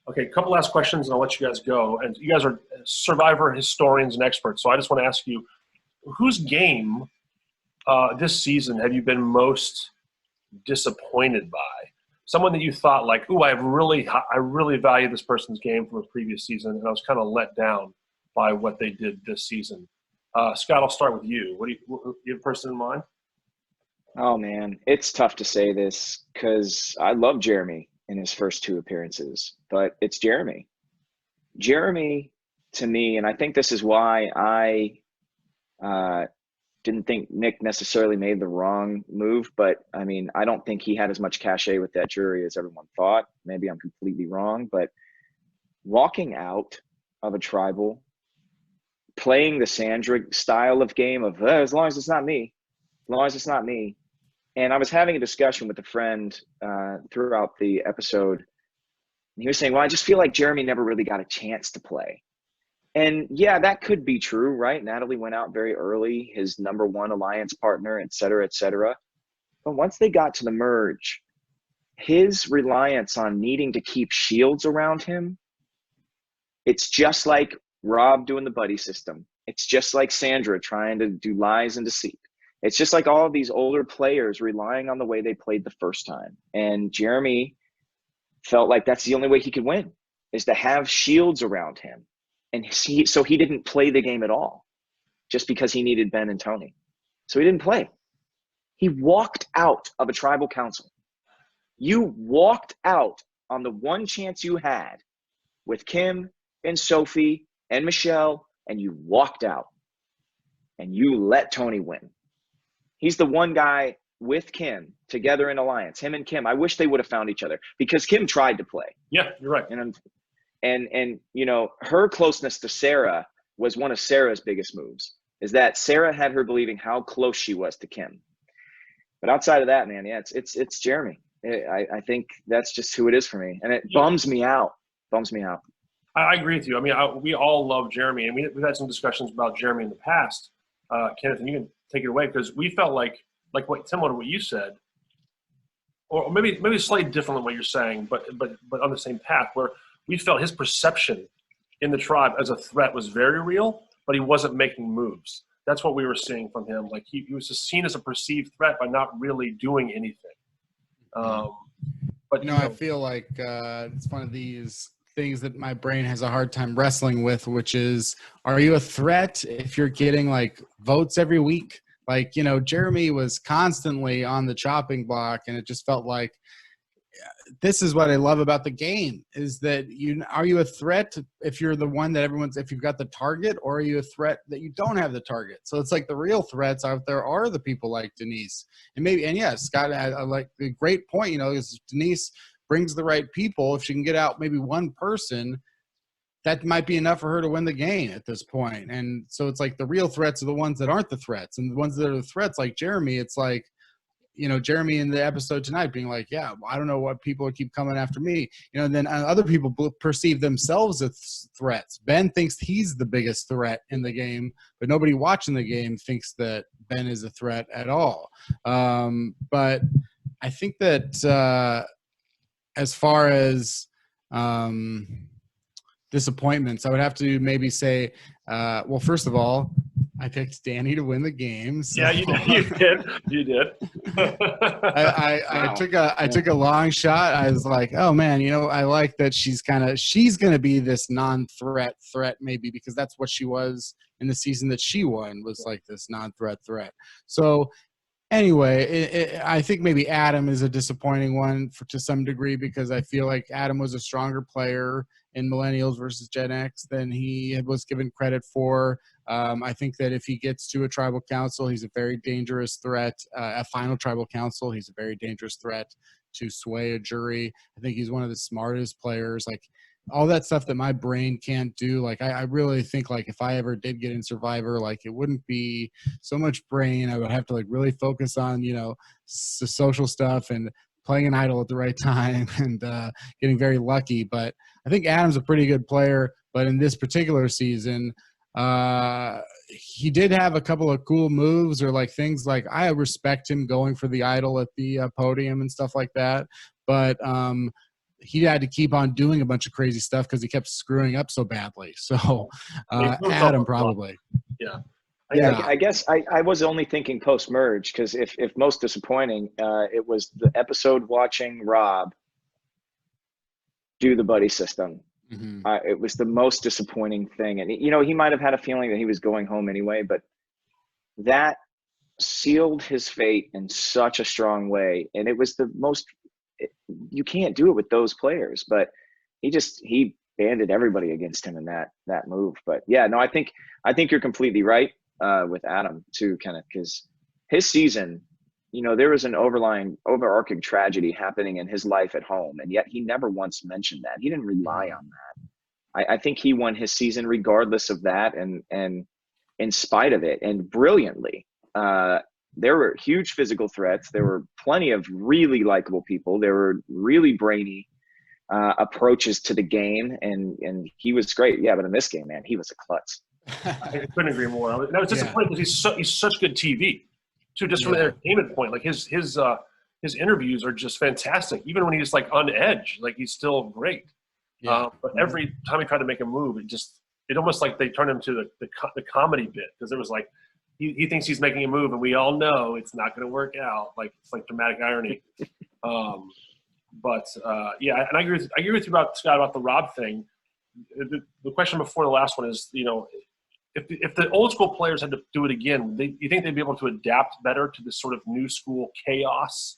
Okay, a couple last questions and I'll let you guys go. And you guys are Survivor historians and experts. So I just want to ask you, whose game this season have you been most disappointed by? Someone that you thought like, ooh, I really value this person's game from a previous season, and I was kind of let down by what they did this season. Scott, I'll start with you. Do you have a person in mind? Oh man, it's tough to say this because I love Jeremy in his first two appearances, but it's Jeremy. Jeremy, to me, and I think this is why I didn't think Nick necessarily made the wrong move, but I mean, I don't think he had as much cachet with that jury as everyone thought. Maybe I'm completely wrong, but walking out of a tribal, playing the Sandra style of game of as long as it's not me, as long as it's not me. And I was having a discussion with a friend throughout the episode, and he was saying, well, I just feel like Jeremy never really got a chance to play. And yeah, that could be true, right? Natalie went out very early, his number one alliance partner, et cetera, et cetera. But once they got to the merge, his reliance on needing to keep shields around him, it's just like Rob doing the buddy system. It's just like Sandra trying to do lies and deceit. It's just like all of these older players relying on the way they played the first time. And Jeremy felt like that's the only way he could win, is to have shields around him. And so he didn't play the game at all just because he needed Ben and Tony. So he didn't play. He walked out of a tribal council. You walked out on the one chance you had with Kim and Sophie and Michelle, and you walked out. And you let Tony win. He's the one guy with Kim together in alliance. Him and Kim. I wish they would have found each other because Kim tried to play. Yeah, you're right. And you know, her closeness to Sarah was one of Sarah's biggest moves. Is that Sarah had her believing how close she was to Kim. But outside of that, man, yeah, it's Jeremy. I think that's just who it is for me, and it bums me out. Bums me out. I agree with you. I mean, we all love Jeremy, and we've had some discussions about Jeremy in the past. Kenneth, and you can take it away, because we felt like similar to what you said, or maybe slightly different than what you're saying, but on the same path, where we felt his perception in the tribe as a threat was very real, but he wasn't making moves. That's what we were seeing from him. Like he was just seen as a perceived threat by not really doing anything. But I feel like it's one of these things that my brain has a hard time wrestling with, which is, are you a threat if you're getting like votes every week? Like, Jeremy was constantly on the chopping block, and it just felt like, this is what I love about the game, is that are you a threat if you're the one that if you've got the target, or are you a threat that you don't have the target? So it's like the real threats out there are the people like Denise. And Scott, I like the great point, is Denise brings the right people. If she can get out maybe one person, that might be enough for her to win the game at this point. And so it's like the real threats are the ones that aren't the threats. And the ones that are the threats, like Jeremy, it's like, Jeremy in the episode tonight being like, yeah, I don't know what people keep coming after me. And then other people perceive themselves as threats. Ben thinks he's the biggest threat in the game, but nobody watching the game thinks that Ben is a threat at all. But I think that as far as disappointments, I would have to maybe say, well, first of all, I picked Danny to win the game. So. Yeah, you did. You did. I took a long shot. I was like, oh man, I like that she's going to be this non-threat maybe, because that's what she was in the season that she won, was like this non-threat threat. So anyway, I think maybe Adam is a disappointing one to some degree, because I feel like Adam was a stronger player in Millennials versus Gen X than he was given credit for. I think that if he gets to a tribal council, he's a very dangerous threat. A final tribal council, he's a very dangerous threat to sway a jury. I think he's one of the smartest players. Like all that stuff that my brain can't do. Like I really think like if I ever did get in Survivor, like it wouldn't be so much brain. I would have to like really focus on, social stuff and playing an idol at the right time and getting very lucky. But I think Adam's a pretty good player. But in this particular season, he did have a couple of cool moves, or like things like I respect him going for the idol at the podium and stuff like that. But he had to keep on doing a bunch of crazy stuff because he kept screwing up so badly. So Adam probably. Yeah. I guess I was only thinking post-merge, because if most disappointing, it was the episode watching Rob do the buddy system. Mm-hmm. It was the most disappointing thing. And, he might have had a feeling that he was going home anyway, but that sealed his fate in such a strong way. And it was the most – you can't do it with those players, but he banded everybody against him in that move. But, yeah, no, I think you're completely right. With Adam too, Kenneth, because his season, there was an overarching tragedy happening in his life at home, and yet he never once mentioned that. He didn't rely on that. I think he won his season regardless of that, and in spite of it, and brilliantly. There were huge physical threats. There were plenty of really likable people. There were really brainy approaches to the game, and he was great. Yeah, but in this game, man, he was a klutz. I couldn't agree more. I was disappointed because he's such good TV, too. Just from an entertainment point, like his interviews are just fantastic. Even when he's like on edge, like he's still great. Yeah. But every time he tried to make a move, it almost like they turned him to the comedy bit, because there was like he thinks he's making a move, and we all know it's not going to work out. Like it's like dramatic irony. Yeah, and I agree with you about Scott about the Rob thing. The question before the last one is, if the old school players had to do it again, you think they'd be able to adapt better to this sort of new school chaos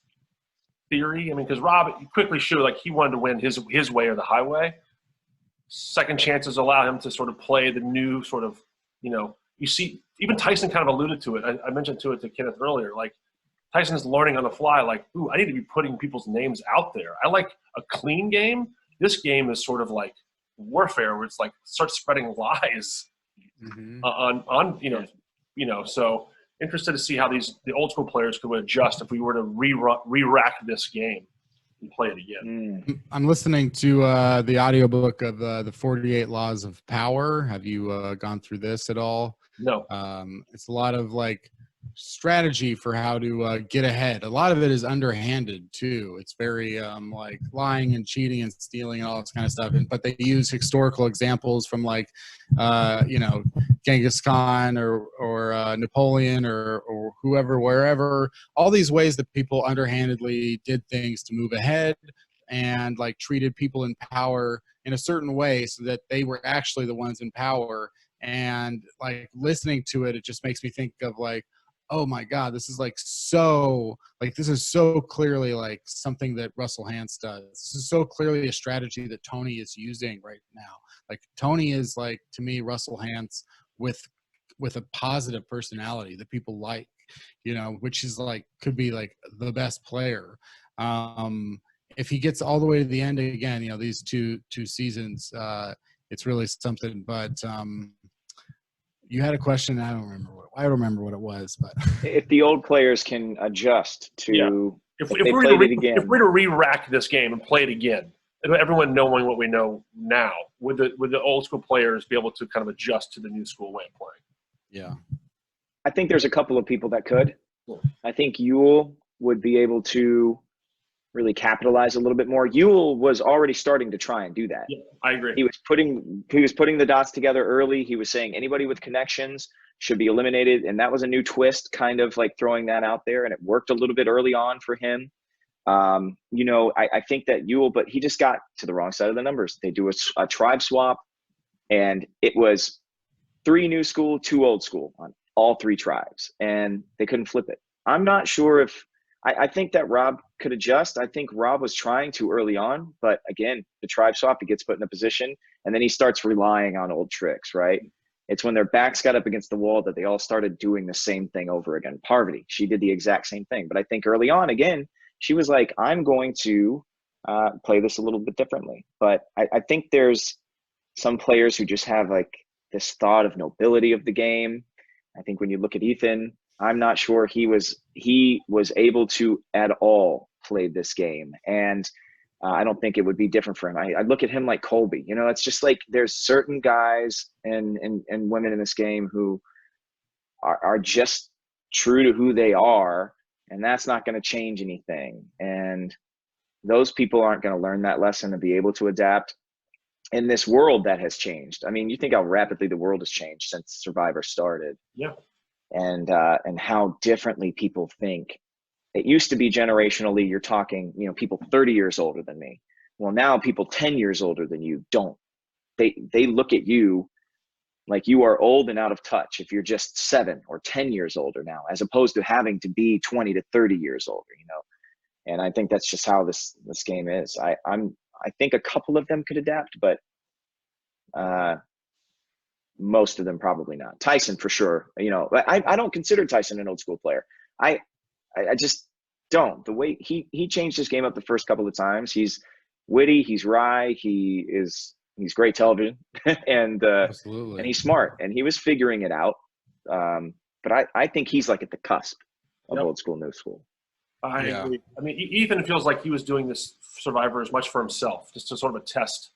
theory? I mean, because Rob quickly showed like he wanted to win his way or the highway. Second chances allow him to sort of play the new sort of, you see, even Tyson kind of alluded to it. I mentioned to Kenneth earlier, like Tyson's learning on the fly, like, ooh, I need to be putting people's names out there. I like a clean game. This game is sort of like warfare where it's like start spreading lies so interested to see how the old school players could adjust if we were to re-rack this game and play it again. I'm listening to the audiobook of the 48 Laws of Power. Have you gone through this at all? No. It's a lot of like strategy for how to get ahead. A lot of it is underhanded too. It's very like lying and cheating and stealing and all this kind of stuff. But they use historical examples from like Genghis Khan or Napoleon or whoever, wherever. All these ways that people underhandedly did things to move ahead and like treated people in power in a certain way so that they were actually the ones in power. And like listening to it, it just makes me think of like, oh my God, this is so clearly like something that Russell Hantz does. This is so clearly a strategy that Tony is using right now. Like Tony is like, to me, Russell Hantz with a positive personality that people like, which is like, could be like the best player. If he gets all the way to the end again, these two seasons, it's really something, but you had a question. I don't remember what it was, but if the old players can adjust to if we're to re-rack this game and play it again, everyone knowing what we know now, would the old school players be able to kind of adjust to the new school way of playing? Yeah, I think there's a couple of people that could. I think Ewell would be able to really capitalize a little bit more. Ewell was already starting to try and do that. Yeah, I agree. He was putting the dots together early. He was saying anybody with connections should be eliminated, and that was a new twist, kind of like throwing that out there, and it worked a little bit early on for him. I think that Ewell, but he just got to the wrong side of the numbers. They do a tribe swap, and it was 3 new school, 2 old school on all 3 tribes, and they couldn't flip it. I'm not sure if I think that Rob could adjust. I think Rob was trying to early on, but again, the tribe swap, he gets put in a position, and then he starts relying on old tricks, right? It's when their backs got up against the wall that they all started doing the same thing over again. Parvati, she did the exact same thing. But I think early on, again, she was like, I'm going to play this a little bit differently. But I think there's some players who just have like this thought of nobility of the game. I think when you look at Ethan, I'm not sure he was able to at all play this game. And I don't think it would be different for him. I look at him like Colby. It's just like there's certain guys and women in this game who are just true to who they are, and that's not going to change anything. And those people aren't going to learn that lesson and be able to adapt in this world that has changed. I mean, you think how rapidly the world has changed since Survivor started. Yeah. And how differently people think. It used to be generationally, you're talking, people 30 years older than me. Well, now people 10 years older than you don't. They look at you like you are old and out of touch if you're just 7 or 10 years older now, as opposed to having to be 20 to 30 years older, And I think that's just how this game is. I think a couple of them could adapt, but most of them probably not. Tyson for sure. I don't consider Tyson an old school player. I just don't. The way he changed his game up the first couple of times. He's witty. He's wry. He's great television, and absolutely, and he's smart. And he was figuring it out. But I think he's like at the cusp of old school, new school. I agree. I mean, Ethan feels like he was doing this Survivor as much for himself, just to sort of attest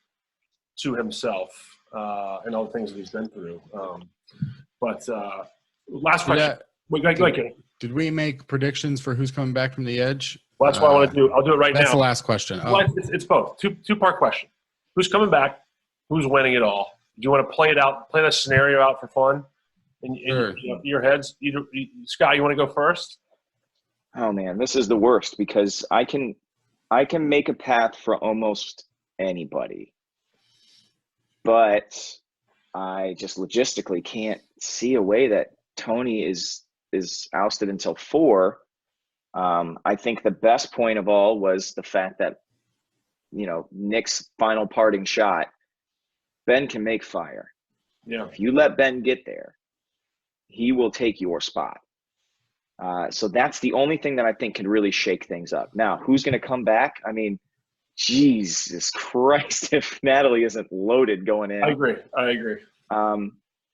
to himself. And all the things that he's been through. Last question. Go ahead, Kenny. Did we make predictions for who's coming back from the edge? Well, that's what I want to do. I'll do it right now. That's the last question. Well, it's both. Two-part question. Who's coming back? Who's winning it all? Do you want to play it out, play the scenario out for fun? Sure. Your heads. Scott, you want to go first? Oh man, this is the worst because I can make a path for almost anybody, but I just logistically can't see a way that Tony is ousted until 4. I think the best point of all was the fact that, Nick's final parting shot, Ben can make fire. Yeah. If you let Ben get there, he will take your spot. So that's the only thing that I think can really shake things up. Now, who's going to come back? I mean, Jesus Christ, if Natalie isn't loaded going in. I agree.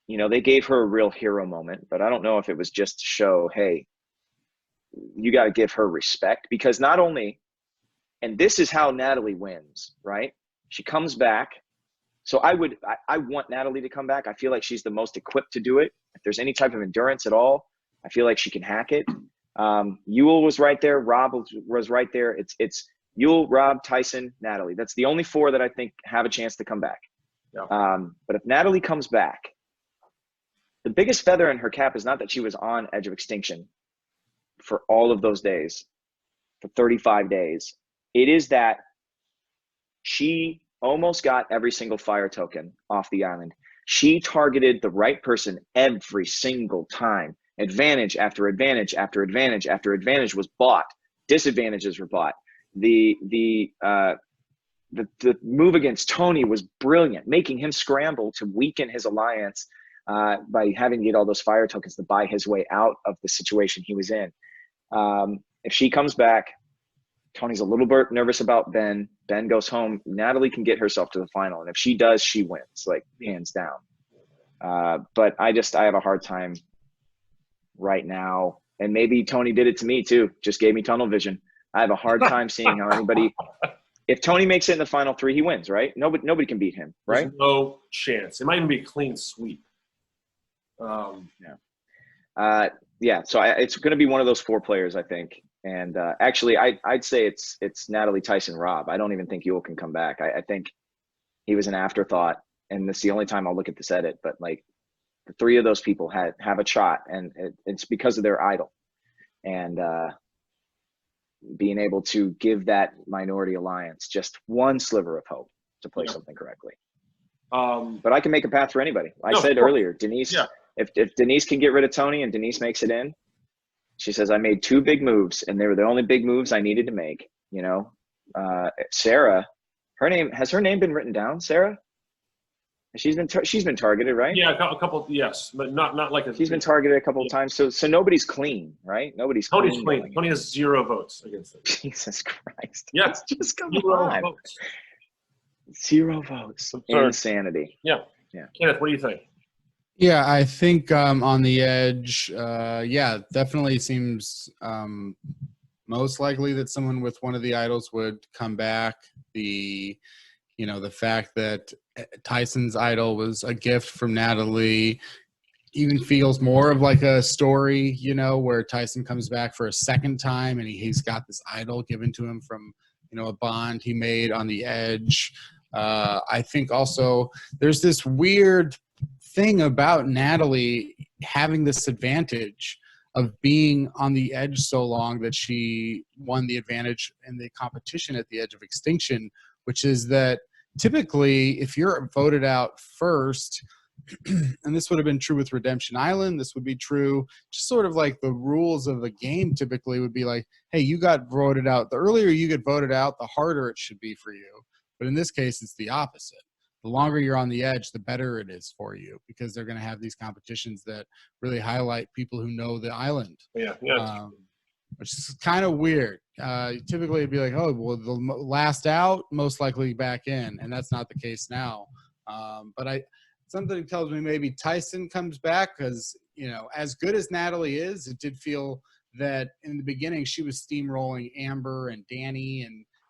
They gave her a real hero moment, but I don't know if it was just to show, hey, you got to give her respect, because not only, and this is how Natalie wins, right? She comes back. So I want Natalie to come back. I feel like she's the most equipped to do it. If there's any type of endurance at all, I feel like she can hack it. Yule was right there. Rob was right there. It's Yule, Rob, Tyson, Natalie. That's the only 4 that I think have a chance to come back. Yeah. But if Natalie comes back, the biggest feather in her cap is not that she was on Edge of Extinction for all of those days, for 35 days. It is that she almost got every single fire token off the island. She targeted the right person every single time. Advantage after advantage after advantage after advantage was bought. Disadvantages were bought. The move against Tony was brilliant, making him scramble to weaken his alliance by having to get all those fire tokens to buy his way out of the situation he was in. If she comes back, Tony's a little bit nervous about Ben. Ben goes home. Natalie can get herself to the final. And if she does, she wins, like hands down. But I have a hard time right now. And maybe Tony did it to me too. Just gave me tunnel vision. I have a hard time seeing how anybody, if Tony makes it in the final 3, he wins, right? Nobody can beat him, right? There's no chance. It might even be a clean sweep. So it's going to be one of those 4 players, I think. And actually, I'd say it's Natalie, Tyson, Rob. I don't even think Yule can come back. I think he was an afterthought, and it's the only time I'll look at this edit. But like, the 3 of those people have a shot, and it's because of their idol, and being able to give that minority alliance just one sliver of hope to play something correctly. But I can make a path for anybody. I said earlier, Denise. Yeah. If Denise can get rid of Tony and Denise makes it in, she says, I made 2 big moves, and they were the only big moves I needed to make. Sarah, has her name been written down? Sarah, she's been targeted, right? Yeah, a couple. Yes, but not like she's been targeted a couple of times. So nobody's clean, right? Nobody's Tony's clean. Tony has 0 votes against it. Jesus Christ! Yeah, just come 0 on. votes. 0 votes. Insanity. Yeah. Kenneth, what do you think? Yeah, I think on the edge, definitely seems most likely that someone with one of the idols would come back. The fact that Tyson's idol was a gift from Natalie even feels more of like a story, where Tyson comes back for a second time and he's got this idol given to him from, a bond he made on the edge. I think also there's this weird thing about Natalie having this advantage of being on the edge so long that she won the advantage in the competition at the Edge of Extinction, which is that typically if you're voted out first, and this would have been true with Redemption Island, this would be true, just sort of like the rules of the game typically would be like, hey, you got voted out. The earlier you get voted out, the harder it should be for you. But in this case, it's the opposite. The longer you're on the edge, the better it is for you, because they're going to have these competitions that really highlight people who know the island. Which is kind of weird. Typically, it'd be like, oh, well, the last out, most likely back in, and that's not the case now. But something tells me maybe Tyson comes back because, as good as Natalie is, it did feel that in the beginning she was steamrolling Amber and Danny,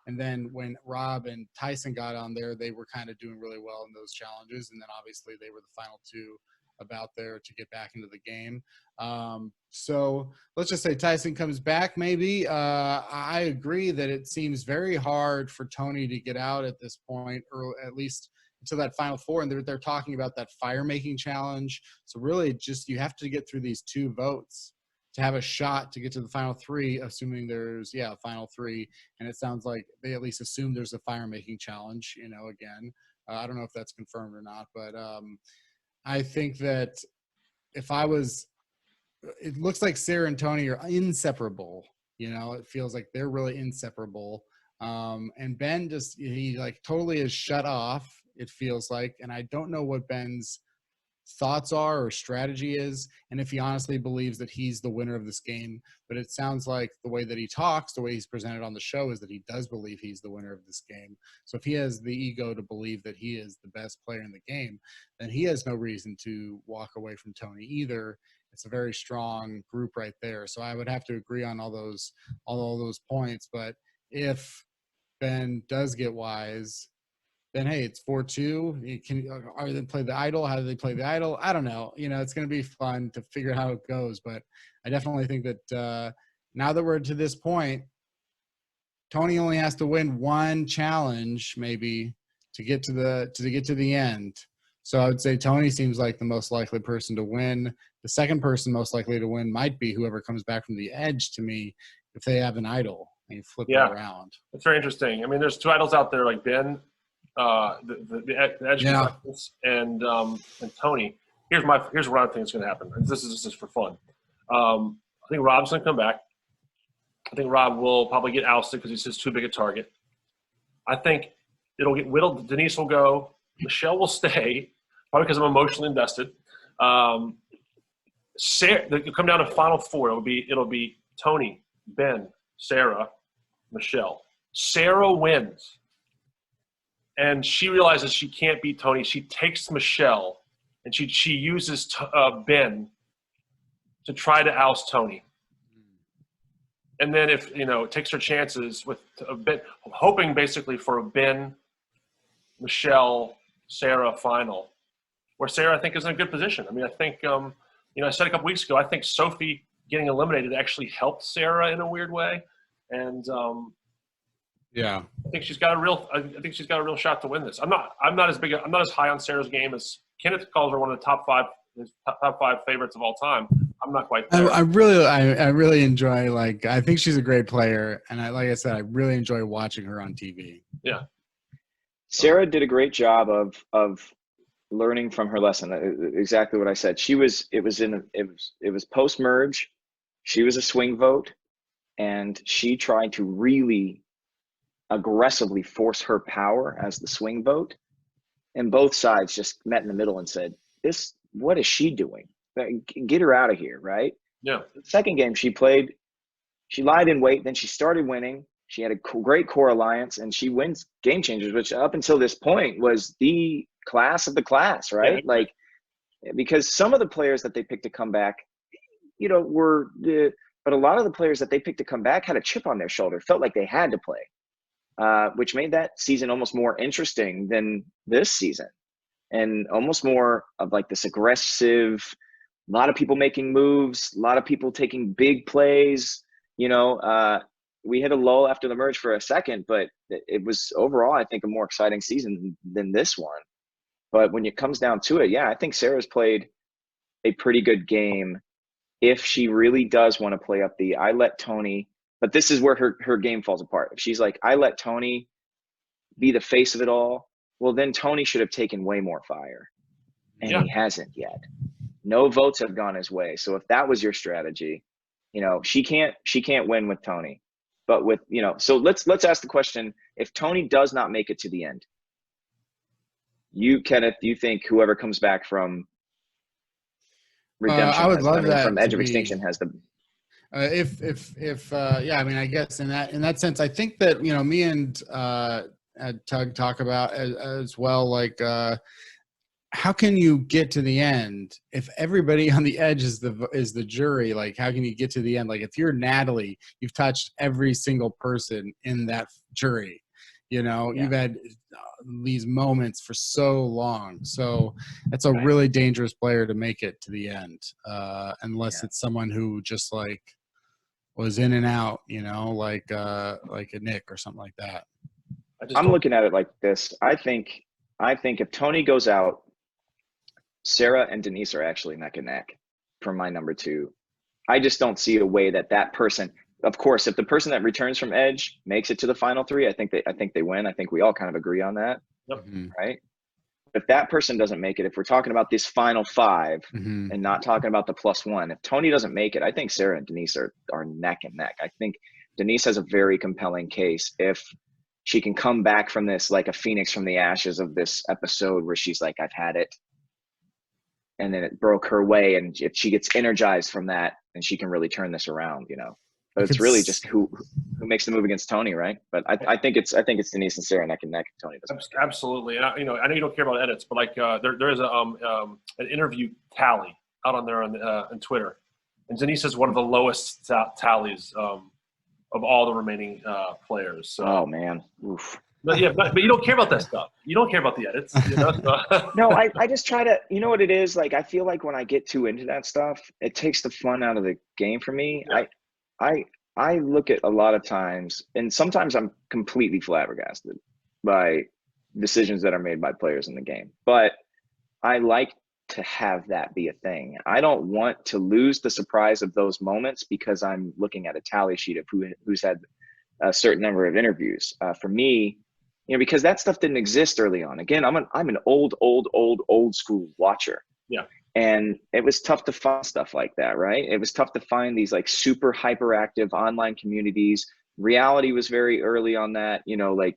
and then when Rob and Tyson got on there, they were kind of doing really well in those challenges. And then obviously they were the final 2 about there to get back into the game. So let's just say Tyson comes back maybe. I agree that it seems very hard for Tony to get out at this point, or at least to that Final Four, and they're talking about that fire-making challenge. So really, just you have to get through these 2 votes to have a shot to get to the Final 3, assuming there's a Final 3. And it sounds like they at least assume there's a fire-making challenge. Again, I don't know if that's confirmed or not, but I think that if I was, it looks like Sarah and Tony are inseparable. It feels like they're really inseparable. And Ben he like totally is shut off, it feels like. And I don't know what Ben's thoughts are or strategy is, and if he honestly believes that he's the winner of this game. But it sounds like the way that he talks, the way he's presented on the show, is that he does believe he's the winner of this game. So if he has the ego to believe that he is the best player in the game, then he has no reason to walk away from Tony either. It's a very strong group right there. So I would have to agree on all those points. But if Ben does get wise, then hey, it's 4-2. Are they play the idol? How do they play the idol? I don't know. It's going to be fun to figure out how it goes. But I definitely think that now that we're to this point, Tony only has to win 1 challenge maybe to get to the end. So I would say Tony seems like the most likely person to win. The second person most likely to win might be whoever comes back from the edge to me, if they have an idol and you flip it around. It's very interesting. I mean, there's 2 idols out there like Ben, the edge and Tony. Here's what I think is going to happen. This is just for fun. I think Rob's going to come back. I think Rob will probably get ousted because he's just too big a target. I think it'll get whittled. Denise will go. Michelle will stay, probably because I'm emotionally invested. Sarah, it'll come down to Final Four. It'll be Tony, Ben, Sarah, Michelle. Sarah wins. And she realizes she can't beat Tony. She takes Michelle, and she uses Ben to try to oust Tony. And then if, takes her chances with a Ben, hoping basically for a Ben, Michelle, Sarah final, where Sarah, I think, is in a good position. I mean, I think, I said a couple weeks ago, I think Sophie getting eliminated actually helped Sarah in a weird way. And, yeah, I think she's got a real shot to win this. I'm not as high on Sarah's game as Kenneth calls her one of the top 5 favorites of all time. I'm not quite there. I really enjoy, I think she's a great player, and like I said, I really enjoy watching her on TV. Yeah, Sarah did a great job of learning from her lesson. Exactly what I said. It was post merge. She was a swing vote, and she tried to really aggressively force her power as the swing vote, and both sides just met in the middle and said, what is she doing? Get her out of here, right? Yeah. The second game she played, she lied in wait, then she started winning. She had a great core alliance, and she wins Game Changers, which up until this point was the class of the class, right? Yeah. Because some of the players that they picked to come back, but a lot of the players that they picked to come back had a chip on their shoulder, felt like they had to play. Which made that season almost more interesting than this season, and almost more of this aggressive, a lot of people making moves, a lot of people taking big plays. We hit a lull after the merge for a second, but it was overall, I think, a more exciting season than this one. But when it comes down to it, I think Sarah's played a pretty good game if she really does want to play up the I let Tony. But this is where her game falls apart. If she's like, I let Tony be the face of it all, well, then Tony should have taken way more fire. And he hasn't yet. No votes have gone his way. So if that was your strategy, she can't win with Tony. But with, so let's ask the question, if Tony does not make it to the end, Kenneth, do you think whoever comes back from Redemption, I would love that from Edge of Extinction has the I mean, I guess in that sense, I think that, me and Tug talk about as well, how can you get to the end if everybody on the edge is the jury? How can you get to the end? If you're Natalie, you've touched every single person in that jury. You've had these moments for so long. So it's a really dangerous player to make it to the end, unless it's someone who just was in and out, like a Nick or something like that. I'm looking at it like this. I think I think if Tony goes out, Sarah and Denise are actually neck and neck for my number 2. I just don't see a way that person, of course, if the person that returns from Edge makes it to the final 3, I think they win. I think we all kind of agree on that. Yep. Right? If that person doesn't make it, if we're talking about this final 5 and not talking about the +1, if Tony doesn't make it, I think Sarah and Denise are neck and neck. I think Denise has a very compelling case if she can come back from this like a phoenix from the ashes of this episode where she's like, I've had it. And then it broke her way. And if she gets energized from that, then she can really turn this around, But it's really just who makes the move against Tony, right? But I think it's Denise and Sarah neck and neck. And Tony doesn't. Absolutely. And I know you don't care about edits, but like there is an interview tally out on there on Twitter, and Denise has one of the lowest tallies of all the remaining players. So. Oh man, oof. But you don't care about that stuff. You don't care about the edits. No, I just try to, what it is? Like, I feel like when I get too into that stuff, it takes the fun out of the game for me. Yeah. I look at a lot of times, and sometimes I'm completely flabbergasted by decisions that are made by players in the game. But I like to have that be a thing. I don't want to lose the surprise of those moments because I'm looking at a tally sheet of who's had a certain number of interviews. For me, because that stuff didn't exist early on. Again, I'm an old school watcher. Yeah. And it was tough to find stuff like that, right? It was tough to find these like super hyperactive online communities. Reality was very early on that, like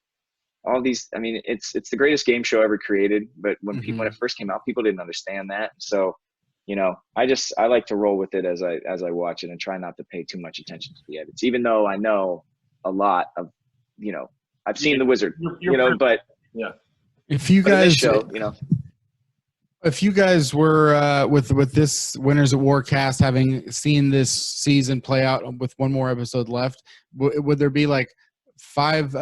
all these, I mean, it's the greatest game show ever created. But when it first came out, people didn't understand that. So, I like to roll with it as I watch it and try not to pay too much attention to the edits, even though I know a lot of, I've seen The Wizard, but yeah. If you guys show, if you guys were with this Winners at War cast, having seen this season play out with one more episode left, would there be like five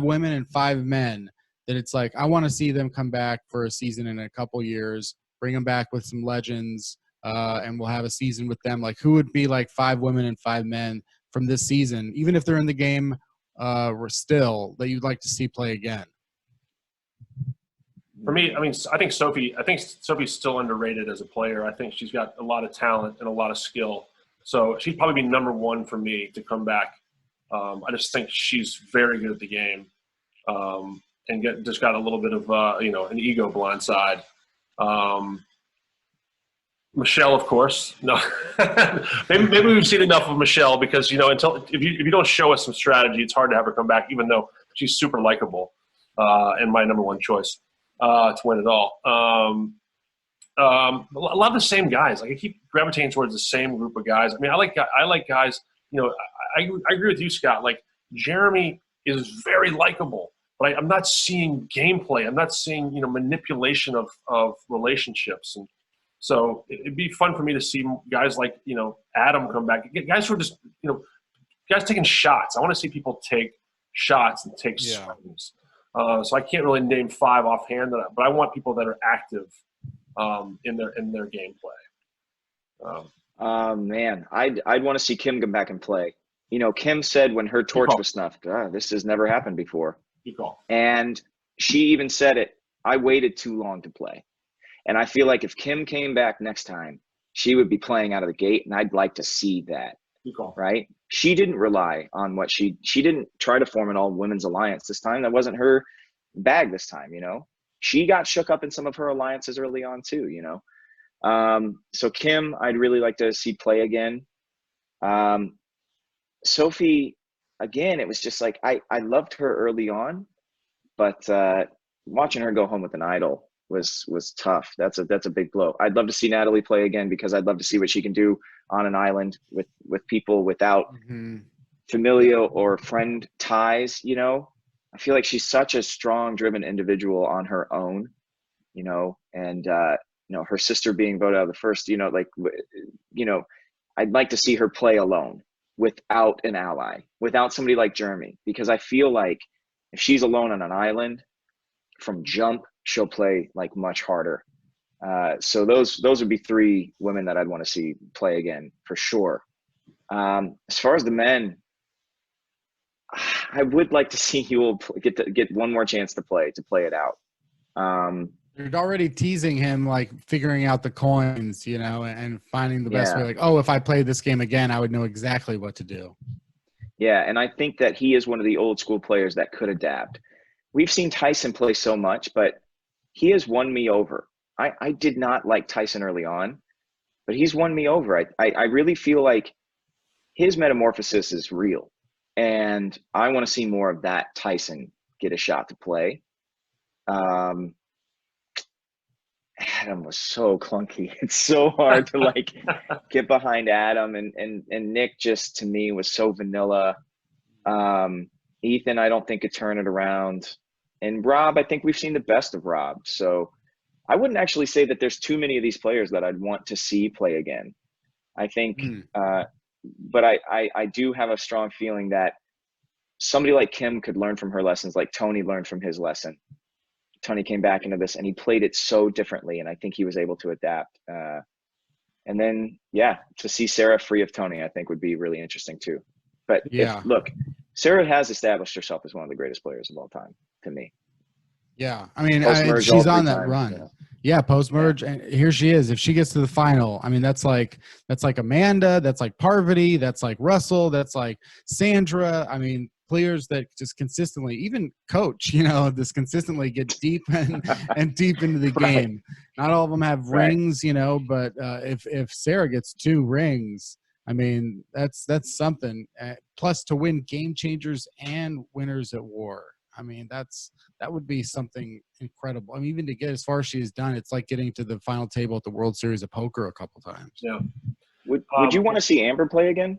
women and 5 men that it's like, I want to see them come back for a season in a couple years, bring them back with some legends, and we'll have a season with them? Like, who would be like 5 women and 5 men from this season, even if they're in the game still, that you'd like to see play again? For me, I think Sophie's still underrated as a player. I think she's got a lot of talent and a lot of skill. So she'd probably be number 1 for me to come back. I just think she's very good at the game, and just got a little bit of an ego blindside. Michelle, of course. No, maybe we've seen enough of Michelle because until if you don't show us some strategy, it's hard to have her come back. Even though she's super likable, and my number 1 choice to win it all. A lot of the same guys. Like, I keep gravitating towards the same group of guys. I mean, I like guys. I agree with you, Scott. Like, Jeremy is very likable, but I'm not seeing gameplay. I'm not seeing manipulation of relationships. And so it'd be fun for me to see guys like, Adam come back. Guys who are just, guys taking shots. I want to see people take shots and take swings. So I can't really name 5 offhand, but I want people that are active in their gameplay. Man, I'd want to see Kim come back and play. Kim said when her torch was snuffed, this has never happened before. Good call. And she even said it, I waited too long to play. And I feel like if Kim came back next time, she would be playing out of the gate, and I'd like to see that. Good call. Right? She didn't rely on what she didn't try to form an all-women's alliance this time. That wasn't her bag this time, She got shook up in some of her alliances early on too, So Kim, I'd really like to see play again. Sophie, again, it was just like I loved her early on, but watching her go home with an idol was tough. That's a big blow. I'd love to see Natalie play again because I'd love to see what she can do on an island with people without familial or friend ties. I feel like she's such a strong, driven individual on her own. And her sister being voted out of the first. I'd like to see her play alone without an ally, without somebody like Jeremy, because I feel like if she's alone on an island from jump, she'll play like much harder. So those would be 3 women that I'd want to see play again for sure. As far as the men, I would like to see Huel get one more chance to play it out. You're already teasing him, like figuring out the coins, you know, and finding the best way. Yeah. Like, oh, if I played this game again, I would know exactly what to do. Yeah, and I think that he is one of the old school players that could adapt. We've seen Tyson play so much, but he has won me over. I did not like Tyson early on, but he's won me over. I really feel like his metamorphosis is real, and I want to see more of that Tyson get a shot to play. Adam was so clunky. It's so hard to like get behind Adam, and Nick just to me was so vanilla. Ethan, I don't think could turn it around, and Rob, I think we've seen the best of Rob. So I wouldn't actually say that there's too many of these players that I'd want to see play again. I think, but I do have a strong feeling that somebody like Kim could learn from her lessons, like Tony learned from his lesson. Tony came back into this and he played it so differently, and I think he was able to adapt. And then, yeah, to see Sarah free of Tony, I think would be really interesting too. But look, Sarah has established herself as one of the greatest players of all time to me. Yeah, I mean, all she's on 3 that times, run. Yeah, post-merge, and here she is. If she gets to the final, I mean, that's like Amanda, that's like Parvati, that's like Russell, that's like Sandra. I mean, players that just consistently, even Coach, you know, just consistently get deep and deep into the Right. game. Not all of them have rings, you know, but if Sarah gets 2 rings, I mean, that's something. Plus, to win game changers and winners at war. I mean, that would be something incredible. I mean, even to get as far as she's done, it's like getting to the final table at the World Series of Poker a couple times. Yeah. Would you want to see Amber play again?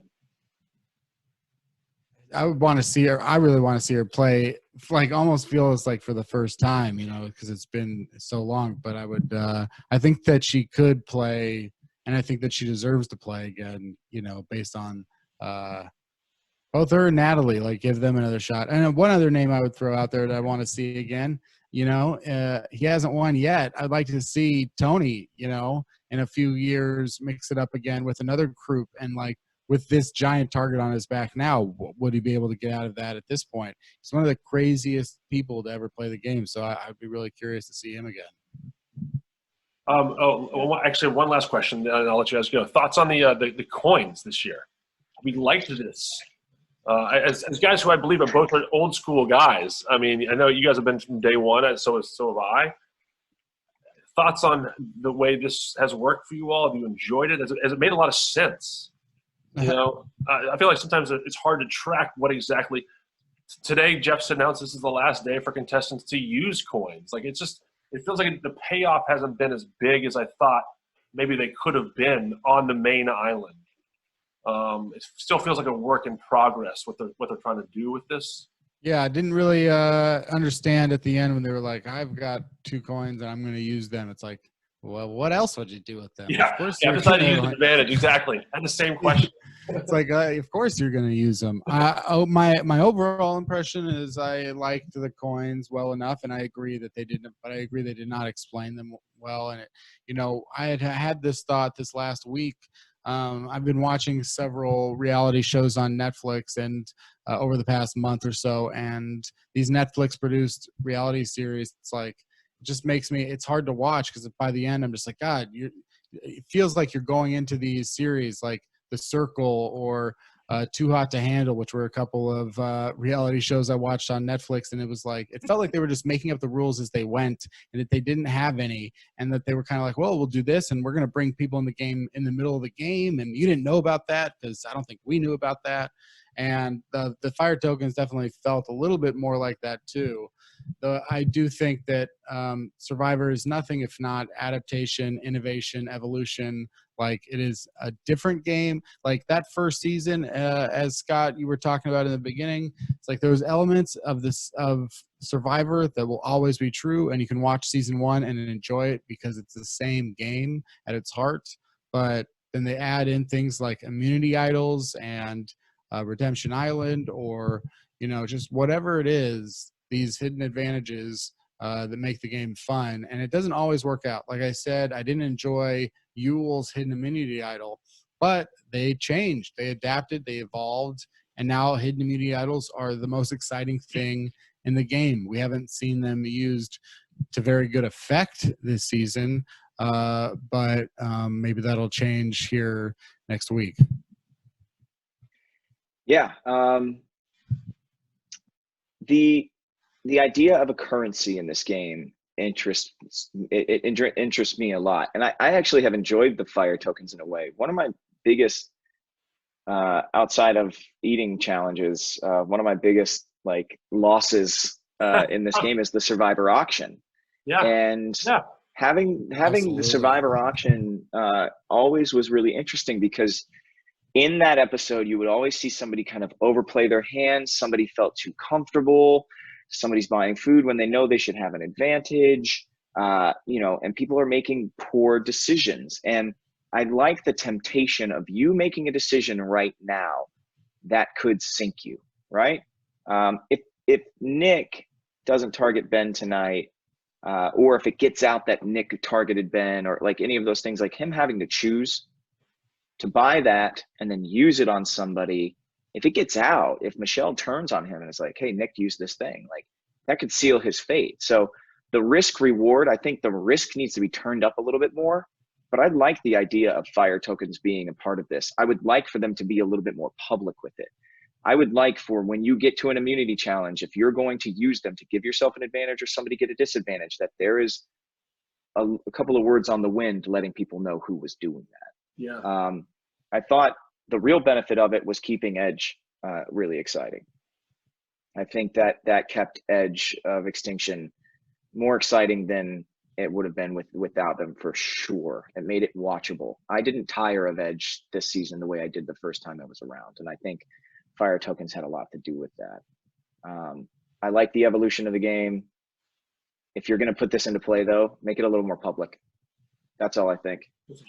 I would want to see her. I really want to see her play, like almost feels like for the first time, you know, because it's been so long. But I would, I think that she could play, and I think that she deserves to play again, you know, based on both her and Natalie, like give them another shot. And one other name I would throw out there that I want to see again, you know, he hasn't won yet. I'd like to see Tony, you know, in a few years, mix it up again with another group. And like with this giant target on his back now, would he be able to get out of that at this point? He's one of the craziest people to ever play the game. So I'd be really curious to see him again. Actually, one last question, and I'll let you guys go. Thoughts on the coins this year? We liked this. As guys who I believe are both old school guys. I mean, I know you guys have been from day one, and so have I. Thoughts on the way this has worked for you all? Have you enjoyed it? Has it made a lot of sense? You know, I feel like sometimes it's hard to track what exactly. Today, Jeff announced this is the last day for contestants to use coins. Like it feels like the payoff hasn't been as big as I thought maybe they could have been on the main island. It still feels like a work in progress what they're trying to do with this. Yeah, I didn't really understand at the end when they were like, I've got 2 coins and I'm going to use them. It's like, well, what else would you do with them? Yeah, of course I decided to use the advantage. Exactly. I had the same question. It's like, of course you're going to use them. My overall impression is I liked the coins well enough, and I agree that they didn't, but I agree they did not explain them well. And, you know, I had this thought this last week. I've been watching several reality shows on Netflix and over the past month or so, and these Netflix produced reality series, it's like, it just makes me, it's hard to watch because by the end I'm just like, God, it feels like you're going into these series like The Circle or Too Hot to Handle, which were a couple of reality shows I watched on Netflix, and it was like, it felt like they were just making up the rules as they went, and that they didn't have any, and that they were kind of like, well, we'll do this, and we're going to bring people in the game in the middle of the game, and you didn't know about that because I don't think we knew about that. And the Fire Tokens definitely felt a little bit more like that too. Though I do think that Survivor is nothing if not adaptation, innovation, evolution. Like it is a different game. Like that first season, as Scott, you were talking about in the beginning, it's like those elements of Survivor that will always be true, and you can watch season 1 and enjoy it because it's the same game at its heart. But then they add in things like immunity idols and Redemption Island, or you know, just whatever it is, these hidden advantages that make the game fun. And it doesn't always work out. Like I said, I didn't enjoy Yule's hidden immunity idol, but they changed, they adapted, they evolved, and now hidden immunity idols are the most exciting thing in the game. We haven't seen them used to very good effect this season. But maybe that'll change here next week. Yeah. The idea of a currency in this game interests me a lot. And I actually have enjoyed the fire tokens in a way. One of my biggest, outside of eating challenges, one of my biggest like losses in this game is the survivor auction. Yeah. And having Absolutely. the survivor auction always was really interesting, because in that episode, you would always see somebody kind of overplay their hands. Somebody felt too comfortable. Somebody's buying food when they know they should have an advantage, and people are making poor decisions. And I like the temptation of you making a decision right now that could sink you, right? If Nick doesn't target Ben tonight, or if it gets out that Nick targeted Ben, or like any of those things, like him having to choose to buy that and then use it on somebody, if it gets out, if Michelle turns on him and is like, hey, Nick used this thing, like that could seal his fate. So the risk reward, I think the risk needs to be turned up a little bit more, but I like the idea of fire tokens being a part of this. I would like for them to be a little bit more public with it. I would like for when you get to an immunity challenge, if you're going to use them to give yourself an advantage or somebody get a disadvantage, that there is a couple of words on the wind letting people know who was doing that. Yeah. I thought the real benefit of it was keeping Edge really exciting. I think that kept Edge of Extinction more exciting than it would have been without them, for sure. It made it watchable. I didn't tire of Edge this season the way I did the first time I was around, and I think fire tokens had a lot to do with that. I like the evolution of the game. If you're going to put this into play, though, make it a little more public. That's all I think.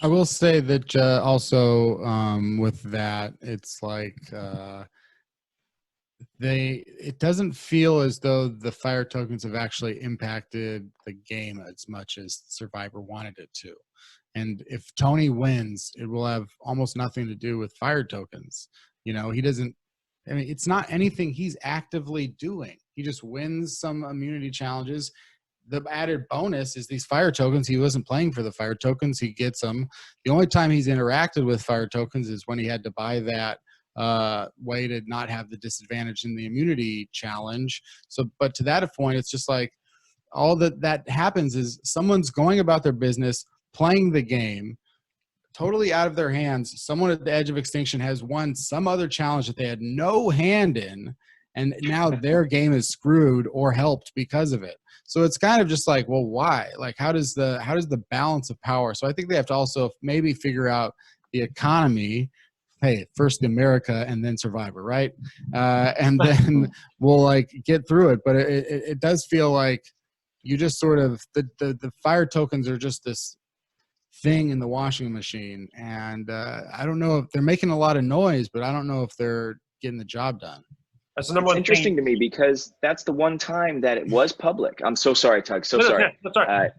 I will say that also with that, it's like it doesn't feel as though the fire tokens have actually impacted the game as much as Survivor wanted it to. And if Tony wins, it will have almost nothing to do with fire tokens. He doesn't. I mean, it's not anything he's actively doing. He just wins some immunity challenges. The added bonus is these fire tokens. He wasn't playing for the fire tokens. He gets them. The only time he's interacted with fire tokens is when he had to buy that way to not have the disadvantage in the immunity challenge. So, but to that point, it's just like all that happens is someone's going about their business, playing the game, totally out of their hands. Someone at the edge of extinction has won some other challenge that they had no hand in, and now their game is screwed or helped because of it. So it's kind of just like, well, why? Like, how does the balance of power? So I think they have to also maybe figure out the economy. Hey, first America and then Survivor, right? And then we'll like get through it. But it does feel like you just sort of the fire tokens are just this thing in the washing machine, and I don't know if they're making a lot of noise, but I don't know if they're getting the job done. That's the number one interesting to me, because that's the one time that it was public. I'm so sorry, Tug. So sorry. That's all right.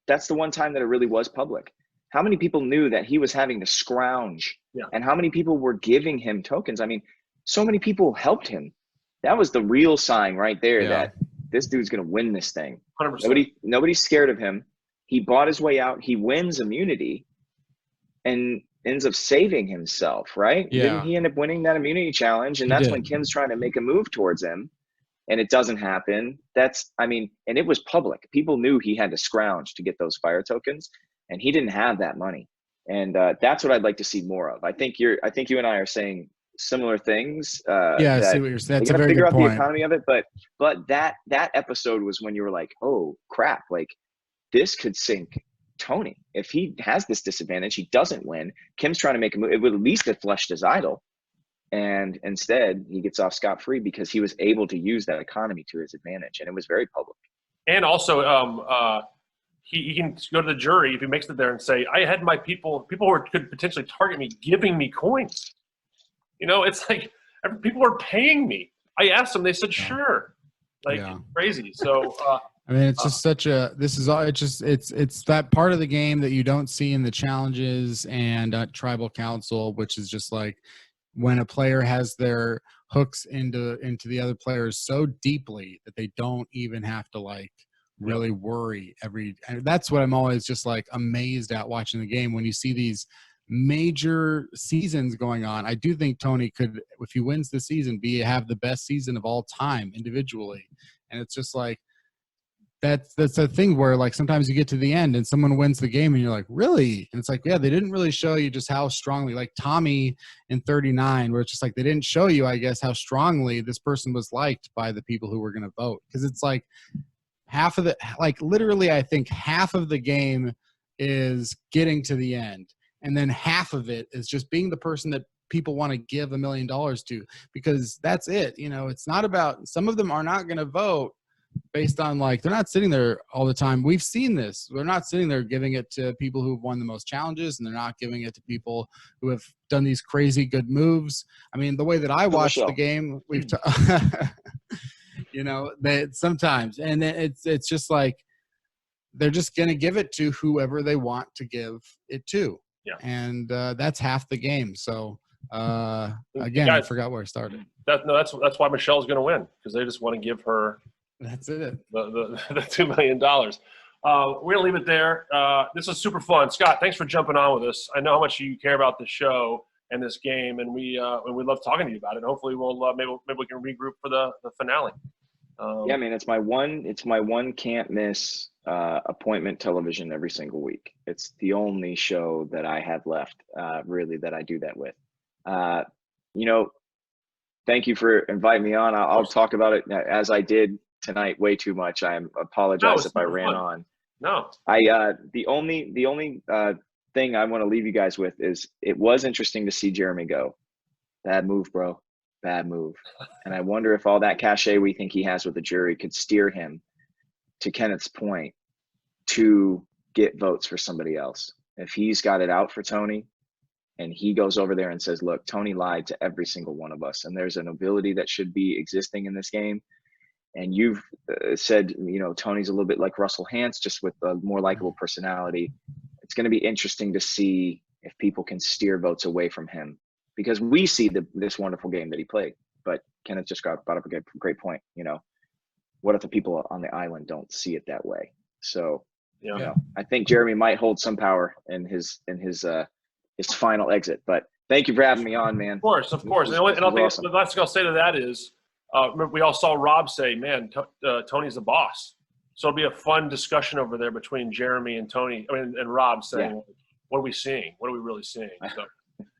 That's the one time that it really was public. How many people knew that he was having to scrounge? Yeah. And how many people were giving him tokens? I mean, so many people helped him. That was the real sign right there that this dude's going to win this thing. 100%. Nobody's scared of him. He bought his way out. He wins immunity and ends up saving himself, right? Yeah. Didn't he end up winning that immunity challenge? And that's when Kim's trying to make a move towards him, and it doesn't happen. And it was public. People knew he had to scrounge to get those fire tokens, and he didn't have that money. And that's what I'd like to see more of. I think you and I are saying similar things. I see what you're saying. That's a very figure good out point. the economy of it, but that episode was when you were like, oh crap, like this could sink Tony. If he has this disadvantage, he doesn't win. Kim's trying to make a move. It would at least have flushed his idol. And instead, he gets off scot-free because he was able to use that economy to his advantage. And it was very public. And also, he can go to the jury if he makes it there and say, I had my people who could potentially target me giving me coins. It's like people are paying me. I asked them, they said, sure. Crazy. So, I mean, it's just it's that part of the game that you don't see in the challenges and tribal council, which is just like when a player has their hooks into the other players so deeply that they don't even have to like really worry and that's what I'm always just like amazed at watching the game when you see these major seasons going on. I do think Tony could, if he wins the season, have the best season of all time individually. And it's just like that's a thing where like sometimes you get to the end and someone wins the game and you're like, really? And it's like, yeah, they didn't really show you just how strongly, like Tommy in 39, where it's just like they didn't show you, I guess, how strongly this person was liked by the people who were going to vote. Because it's like half of the, like literally, I think half of the game is getting to the end. And then half of it is just being the person that people want to give $1 million to, because that's it. You know, it's not about, some of them are not going to vote based on like, they're not sitting there all the time. We've seen this. They're not sitting there giving it to people who've won the most challenges, and they're not giving it to people who have done these crazy good moves. I mean, the way that I watched the game, you know, that sometimes, and it's just like, they're just going to give it to whoever they want to give it to. Yeah. And that's half the game. So again, I forgot where I started. That's why Michelle's going to win, because they just want to give her. That's it. The $2 million. We're gonna leave it there. This is super fun, Scott. Thanks for jumping on with us. I know how much you care about the show and this game, and we love talking to you about it. Hopefully, we'll maybe we can regroup for the finale. Yeah, man, it's my one can't miss appointment television every single week. It's the only show that I have left, really, that I do that with. You know, thank you for inviting me on. I'll talk about it as I did tonight way too much. I apologize if I ran on. No. The only thing I want to leave you guys with is it was interesting to see Jeremy go. Bad move, bro. Bad move. And I wonder if all that cachet we think he has with the jury could steer him, to Kenneth's point, to get votes for somebody else. If he's got it out for Tony and he goes over there and says, look, Tony lied to every single one of us, and there's a nobility that should be existing in this game. And you've said, you know, Tony's a little bit like Russell Hantz, just with a more likable personality. It's going to be interesting to see if people can steer votes away from him, because we see this wonderful game that he played. But Kenneth just brought up a great point. You know, what if the people on the island don't see it that way? So, you know, I think Jeremy might hold some power in his final exit. But thank you for having me on, man. Of course. And I think the last thing I'll say to that is, remember, we all saw Rob say, man, Tony's the boss. So it'll be a fun discussion over there between Jeremy and Tony, and Rob saying, what are we seeing? What are we really seeing? So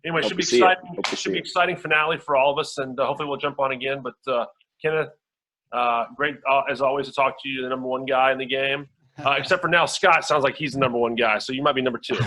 anyway, should be exciting. Should be exciting finale for all of us, and hopefully we'll jump on again. But Kenneth, great as always to talk to you, the number one guy in the game. Except for now, Scott sounds like he's the number one guy, so you might be number two.